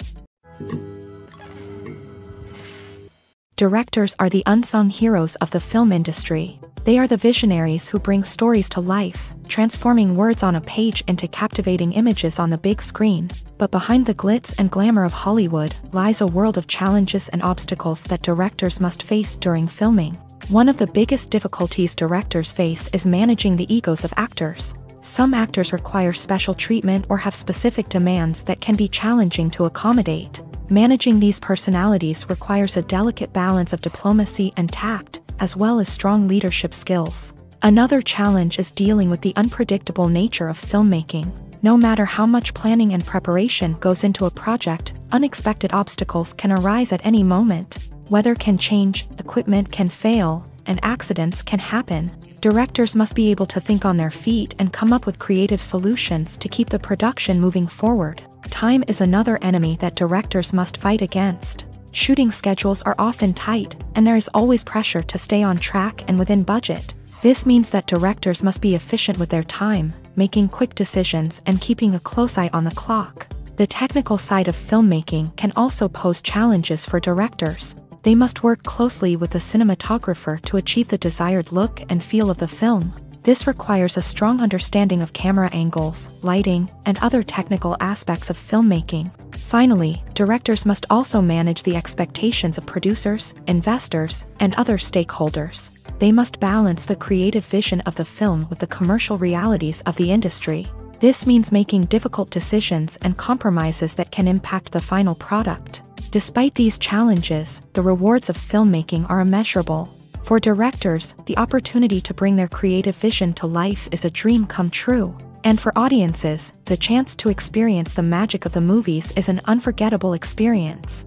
Directors are the unsung heroes of the film industry. They are the visionaries who bring stories to life, transforming words on a page into captivating images on the big screen. But behind the glitz and glamour of Hollywood lies a world of challenges and obstacles that directors must face during filming. One of the biggest difficulties directors face is managing the egos of actors. Some actors require special treatment or have specific demands that can be challenging to accommodate. Managing these personalities requires a delicate balance of diplomacy and tact, as well as strong leadership skills. Another challenge is dealing with the unpredictable nature of filmmaking. No matter how much planning and preparation goes into a project, unexpected obstacles can arise at any moment. Weather can change, equipment can fail, and accidents can happen. Directors must be able to think on their feet and come up with creative solutions to keep the production moving forward. Time is another enemy that directors must fight against. Shooting schedules are often tight, and there is always pressure to stay on track and within budget. This means that directors must be efficient with their time, making quick decisions and keeping a close eye on the clock. The technical side of filmmaking can also pose challenges for directors. They must work closely with the cinematographer to achieve the desired look and feel of the film. This requires a strong understanding of camera angles, lighting, and other technical aspects of filmmaking. Finally, directors must also manage the expectations of producers, investors, and other stakeholders. They must balance the creative vision of the film with the commercial realities of the industry. This means making difficult decisions and compromises that can impact the final product. Despite these challenges, the rewards of filmmaking are immeasurable. For directors, the opportunity to bring their creative vision to life is a dream come true. And for audiences, the chance to experience the magic of the movies is an unforgettable experience.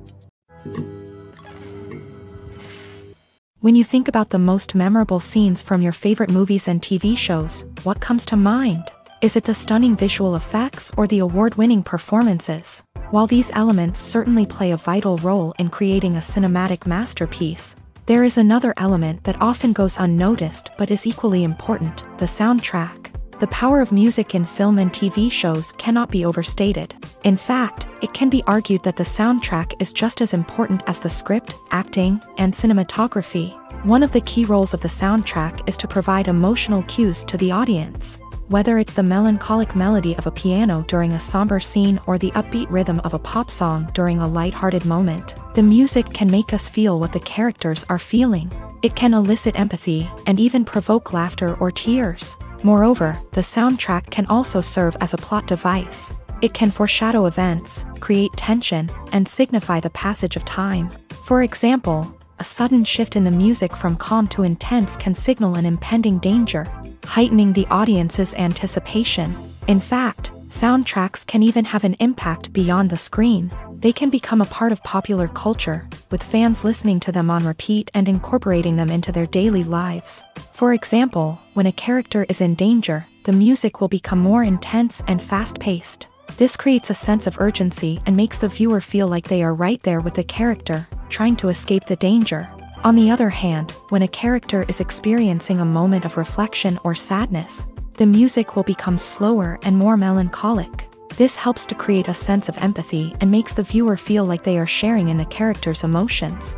When you think about the most memorable scenes from your favorite movies and TV shows, what comes to mind? Is it the stunning visual effects or the award-winning performances? While these elements certainly play a vital role in creating a cinematic masterpiece, there is another element that often goes unnoticed but is equally important: the soundtrack. The power of music in film and TV shows cannot be overstated. In fact, it can be argued that the soundtrack is just as important as the script, acting, and cinematography. One of the key roles of the soundtrack is to provide emotional cues to the audience. Whether it's the melancholic melody of a piano during a somber scene or the upbeat rhythm of a pop song during a light-hearted moment, the music can make us feel what the characters are feeling. It can elicit empathy and even provoke laughter or tears. Moreover, the soundtrack can also serve as a plot device. It can foreshadow events, create tension, and signify the passage of time. For example, a sudden shift in the music from calm to intense can signal an impending danger, heightening the audience's anticipation. In fact, soundtracks can even have an impact beyond the screen. They can become a part of popular culture, with fans listening to them on repeat and incorporating them into their daily lives. For example, when a character is in danger, the music will become more intense and fast-paced. This creates a sense of urgency and makes the viewer feel like they are right there with the character, trying to escape the danger. On the other hand, when a character is experiencing a moment of reflection or sadness, the music will become slower and more melancholic. This helps to create a sense of empathy and makes the viewer feel like they are sharing in the character's emotions.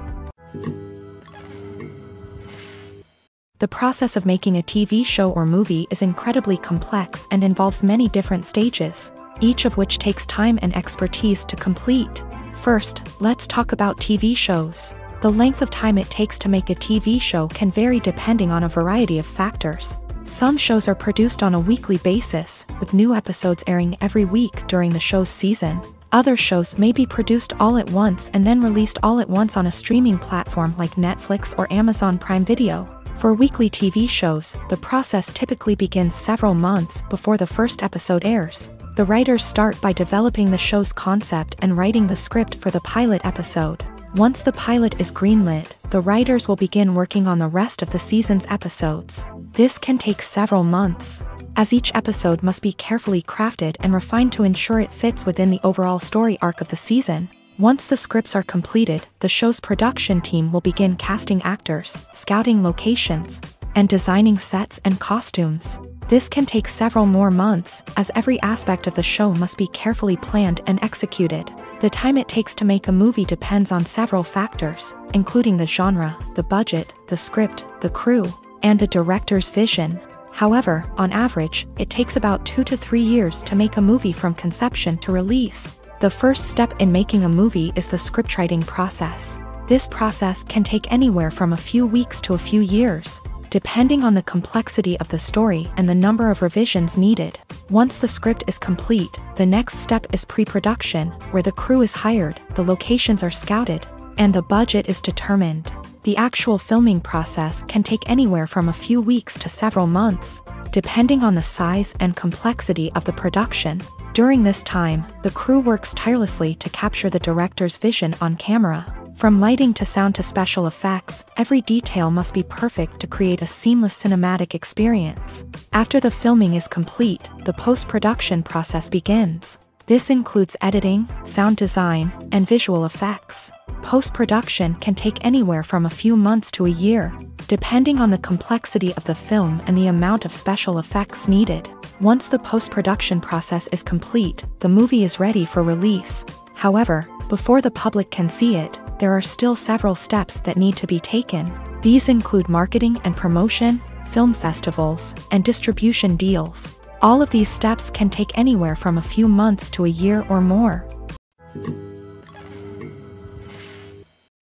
The process of making a TV show or movie is incredibly complex and involves many different stages, each of which takes time and expertise to complete. First, let's talk about TV shows. The length of time it takes to make a TV show can vary depending on a variety of factors. Some shows are produced on a weekly basis, with new episodes airing every week during the show's season. Other shows may be produced all at once and then released all at once on a streaming platform like Netflix or Amazon Prime Video. For weekly TV shows, the process typically begins several months before the first episode airs. The writers start by developing the show's concept and writing the script for the pilot episode. Once the pilot is greenlit, the writers will begin working on the rest of the season's episodes. This can take several months, as each episode must be carefully crafted and refined to ensure it fits within the overall story arc of the season. Once the scripts are completed, the show's production team will begin casting actors, scouting locations, and designing sets and costumes. This can take several more months, as every aspect of the show must be carefully planned and executed. The time it takes to make a movie depends on several factors, including the genre, the budget, the script, the crew, and the director's vision. However, on average, it takes about 2 to 3 years to make a movie from conception to release. The first step in making a movie is the scriptwriting process. This process can take anywhere from a few weeks to a few years, depending on the complexity of the story and the number of revisions needed. Once the script is complete, the next step is pre-production, where the crew is hired, the locations are scouted, and the budget is determined. The actual filming process can take anywhere from a few weeks to several months, depending on the size and complexity of the production. During this time, the crew works tirelessly to capture the director's vision on camera. From lighting to sound to special effects, every detail must be perfect to create a seamless cinematic experience. After the filming is complete, the post-production process begins. This includes editing, sound design, and visual effects. Post-production can take anywhere from a few months to a year, depending on the complexity of the film and the amount of special effects needed. Once the post-production process is complete, the movie is ready for release. However, before the public can see it, there are still several steps that need to be taken. These include marketing and promotion, film festivals, and distribution deals. All of these steps can take anywhere from a few months to a year or more.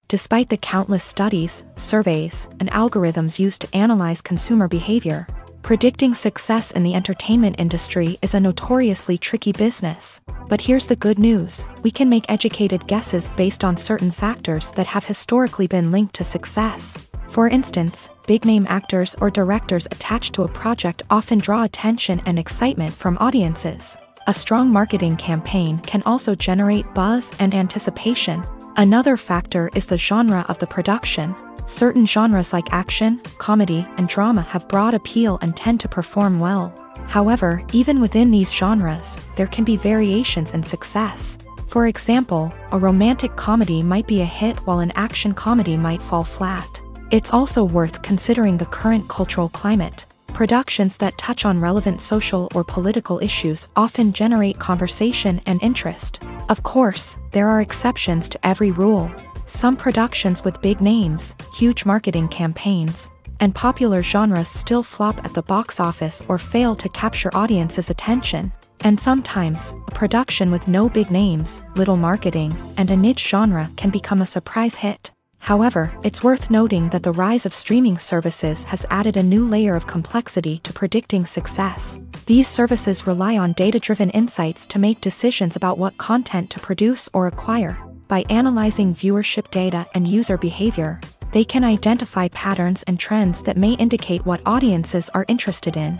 Despite the countless studies, surveys, and algorithms used to analyze consumer behavior, predicting success in the entertainment industry is a notoriously tricky business. But here's the good news: we can make educated guesses based on certain factors that have historically been linked to success. For instance, big-name actors or directors attached to a project often draw attention and excitement from audiences. A strong marketing campaign can also generate buzz and anticipation. Another factor is the genre of the production. Certain genres like action, comedy, and drama have broad appeal and tend to perform well. However, even within these genres, there can be variations in success. For example, a romantic comedy might be a hit while an action comedy might fall flat. It's also worth considering the current cultural climate. Productions that touch on relevant social or political issues often generate conversation and interest. Of course, there are exceptions to every rule. Some productions with big names, huge marketing campaigns, and popular genres still flop at the box office or fail to capture audiences' attention. And sometimes, a production with no big names, little marketing, and a niche genre can become a surprise hit. However, it's worth noting that the rise of streaming services has added a new layer of complexity to predicting success. These services rely on data-driven insights to make decisions about what content to produce or acquire. By analyzing viewership data and user behavior, they can identify patterns and trends that may indicate what audiences are interested in.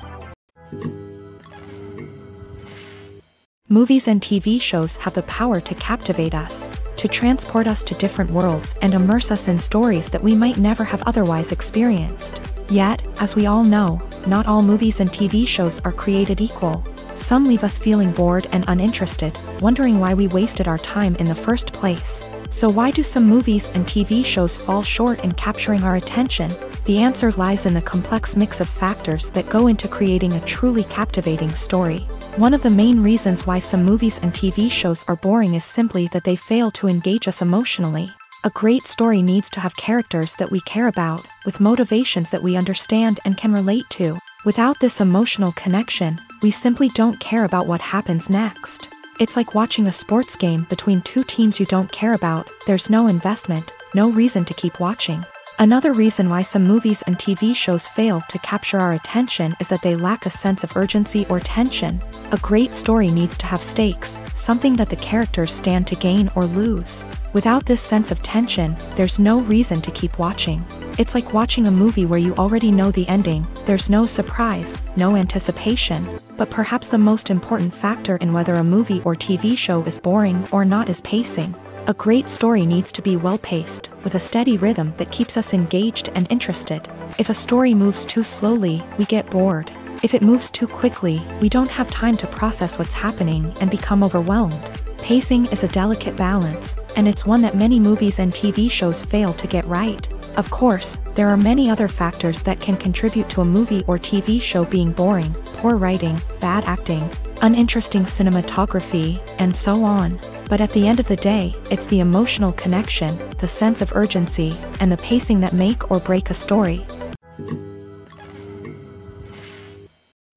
Movies and TV shows have the power to captivate us, to transport us to different worlds and immerse us in stories that we might never have otherwise experienced. Yet, as we all know, not all movies and TV shows are created equal. Some leave us feeling bored and uninterested, wondering why we wasted our time in the first place. So why do some movies and TV shows fall short in capturing our attention? The answer lies in the complex mix of factors that go into creating a truly captivating story. One of the main reasons why some movies and TV shows are boring is simply that they fail to engage us emotionally. A great story needs to have characters that we care about, with motivations that we understand and can relate to. Without this emotional connection, we simply don't care about what happens next. It's like watching a sports game between two teams you don't care about. There's no investment, no reason to keep watching. Another reason why some movies and TV shows fail to capture our attention is that they lack a sense of urgency or tension. A great story needs to have stakes, something that the characters stand to gain or lose. Without this sense of tension, there's no reason to keep watching. It's like watching a movie where you already know the ending. There's no surprise, no anticipation. But perhaps the most important factor in whether a movie or TV show is boring or not is pacing. A great story needs to be well-paced, with a steady rhythm that keeps us engaged and interested. If a story moves too slowly, we get bored. If it moves too quickly, we don't have time to process what's happening and become overwhelmed. Pacing is a delicate balance, and it's one that many movies and TV shows fail to get right. Of course, there are many other factors that can contribute to a movie or TV show being boring: poor writing, bad acting, uninteresting cinematography, and so on. But at the end of the day, it's the emotional connection, the sense of urgency, and the pacing that make or break a story.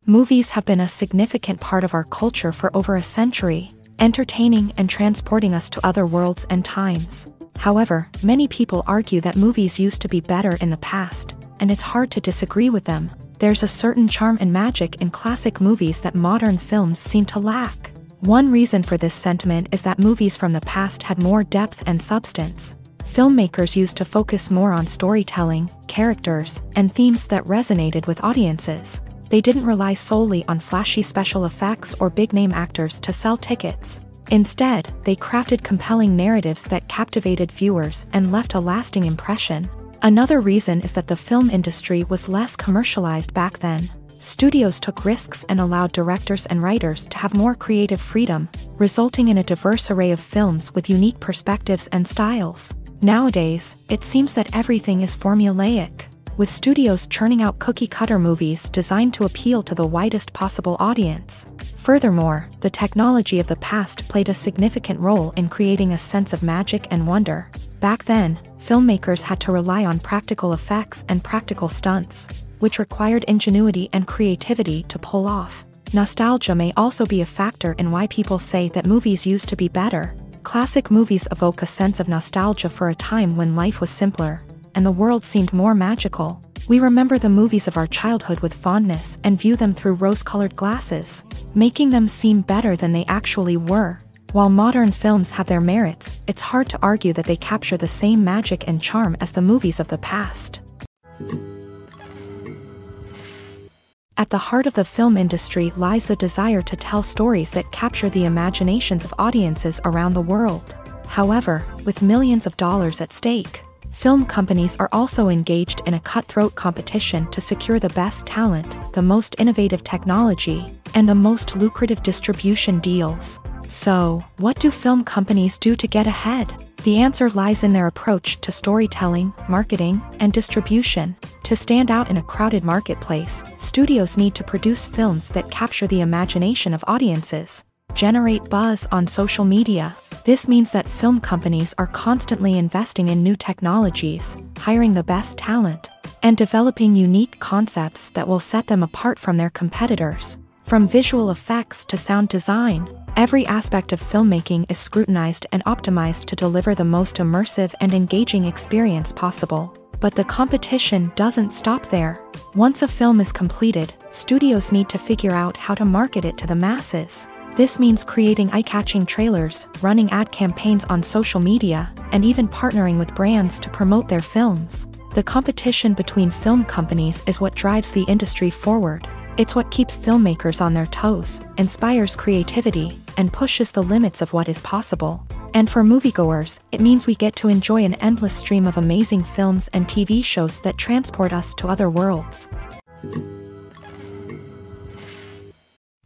Movies have been a significant part of our culture for over a century, entertaining and transporting us to other worlds and times. However, many people argue that movies used to be better in the past, and it's hard to disagree with them. There's a certain charm and magic in classic movies that modern films seem to lack. One reason for this sentiment is that movies from the past had more depth and substance. Filmmakers used to focus more on storytelling, characters, and themes that resonated with audiences. They didn't rely solely on flashy special effects or big-name actors to sell tickets. Instead, they crafted compelling narratives that captivated viewers and left a lasting impression. Another reason is that the film industry was less commercialized back then. Studios took risks and allowed directors and writers to have more creative freedom, resulting in a diverse array of films with unique perspectives and styles. Nowadays, it seems that everything is formulaic, with studios churning out cookie-cutter movies designed to appeal to the widest possible audience. Furthermore, the technology of the past played a significant role in creating a sense of magic and wonder. Back then, filmmakers had to rely on practical effects and practical stunts, which required ingenuity and creativity to pull off. Nostalgia may also be a factor in why people say that movies used to be better. Classic movies evoke a sense of nostalgia for a time when life was simpler, and the world seemed more magical. We remember the movies of our childhood with fondness and view them through rose-colored glasses, making them seem better than they actually were. While modern films have their merits, it's hard to argue that they capture the same magic and charm as the movies of the past. At the heart of the film industry lies the desire to tell stories that capture the imaginations of audiences around the world. However, with millions of dollars at stake, film companies are also engaged in a cutthroat competition to secure the best talent, the most innovative technology, and the most lucrative distribution deals. So, what do film companies do to get ahead? The answer lies in their approach to storytelling, marketing, and distribution. To stand out in a crowded marketplace, studios need to produce films that capture the imagination of audiences, generate buzz on social media. This means that film companies are constantly investing in new technologies, hiring the best talent, and developing unique concepts that will set them apart from their competitors. From visual effects to sound design, every aspect of filmmaking is scrutinized and optimized to deliver the most immersive and engaging experience possible. But the competition doesn't stop there. Once a film is completed, studios need to figure out how to market it to the masses. This means creating eye-catching trailers, running ad campaigns on social media, and even partnering with brands to promote their films. The competition between film companies is what drives the industry forward. It's what keeps filmmakers on their toes, inspires creativity, and pushes the limits of what is possible. And for moviegoers, it means we get to enjoy an endless stream of amazing films and TV shows that transport us to other worlds.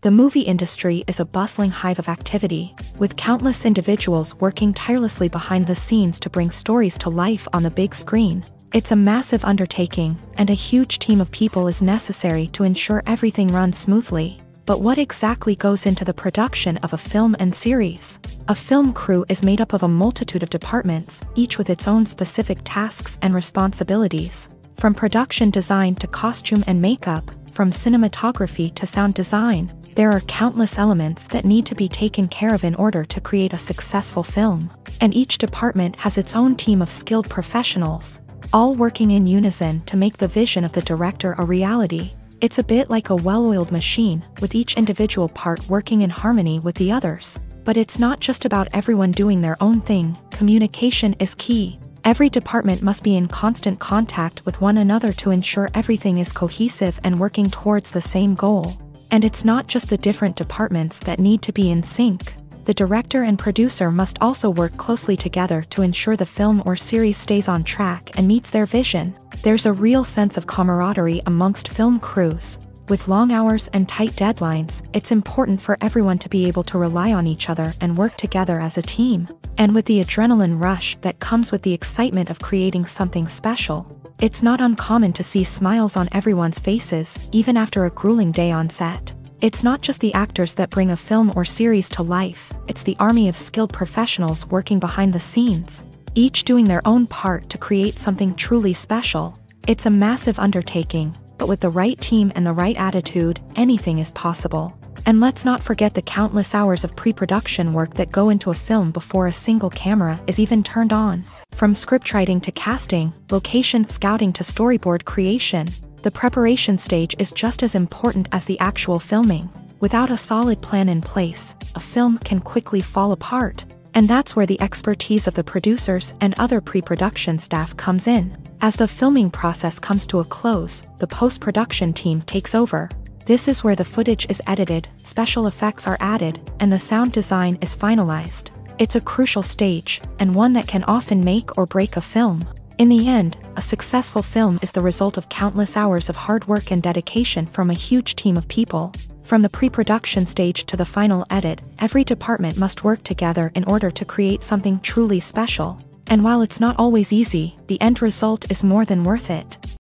The movie industry is a bustling hive of activity, with countless individuals working tirelessly behind the scenes to bring stories to life on the big screen. It's a massive undertaking, and a huge team of people is necessary to ensure everything runs smoothly. But what exactly goes into the production of a film and series? A film crew is made up of a multitude of departments, each with its own specific tasks and responsibilities. From production design to costume and makeup, from cinematography to sound design, there are countless elements that need to be taken care of in order to create a successful film. And each department has its own team of skilled professionals, all working in unison to make the vision of the director a reality. It's a bit like a well-oiled machine, with each individual part working in harmony with the others. But it's not just about everyone doing their own thing. Communication is key. Every department must be in constant contact with one another to ensure everything is cohesive and working towards the same goal. And it's not just the different departments that need to be in sync. The director and producer must also work closely together to ensure the film or series stays on track and meets their vision. There's a real sense of camaraderie amongst film crews, With long hours and tight deadlines, it's important for everyone to be able to rely on each other and work together as a team. And with the adrenaline rush that comes with the excitement of creating something special, it's not uncommon to see smiles on everyone's faces, even after a grueling day on set. It's not just the actors that bring a film or series to life, it's the army of skilled professionals working behind the scenes, each doing their own part to create something truly special. It's a massive undertaking, but with the right team and the right attitude, anything is possible. And let's not forget the countless hours of pre-production work that go into a film before a single camera is even turned on. From scriptwriting to casting, location scouting to storyboard creation, the preparation stage is just as important as the actual filming. Without a solid plan in place, a film can quickly fall apart. And that's where the expertise of the producers and other pre-production staff comes in. As the filming process comes to a close, the post-production team takes over. This is where the footage is edited, special effects are added, and the sound design is finalized. It's a crucial stage, and one that can often make or break a film. In the end, a successful film is the result of countless hours of hard work and dedication from a huge team of people. From the pre-production stage to the final edit, every department must work together in order to create something truly special. And while it's not always easy, the end result is more than worth it.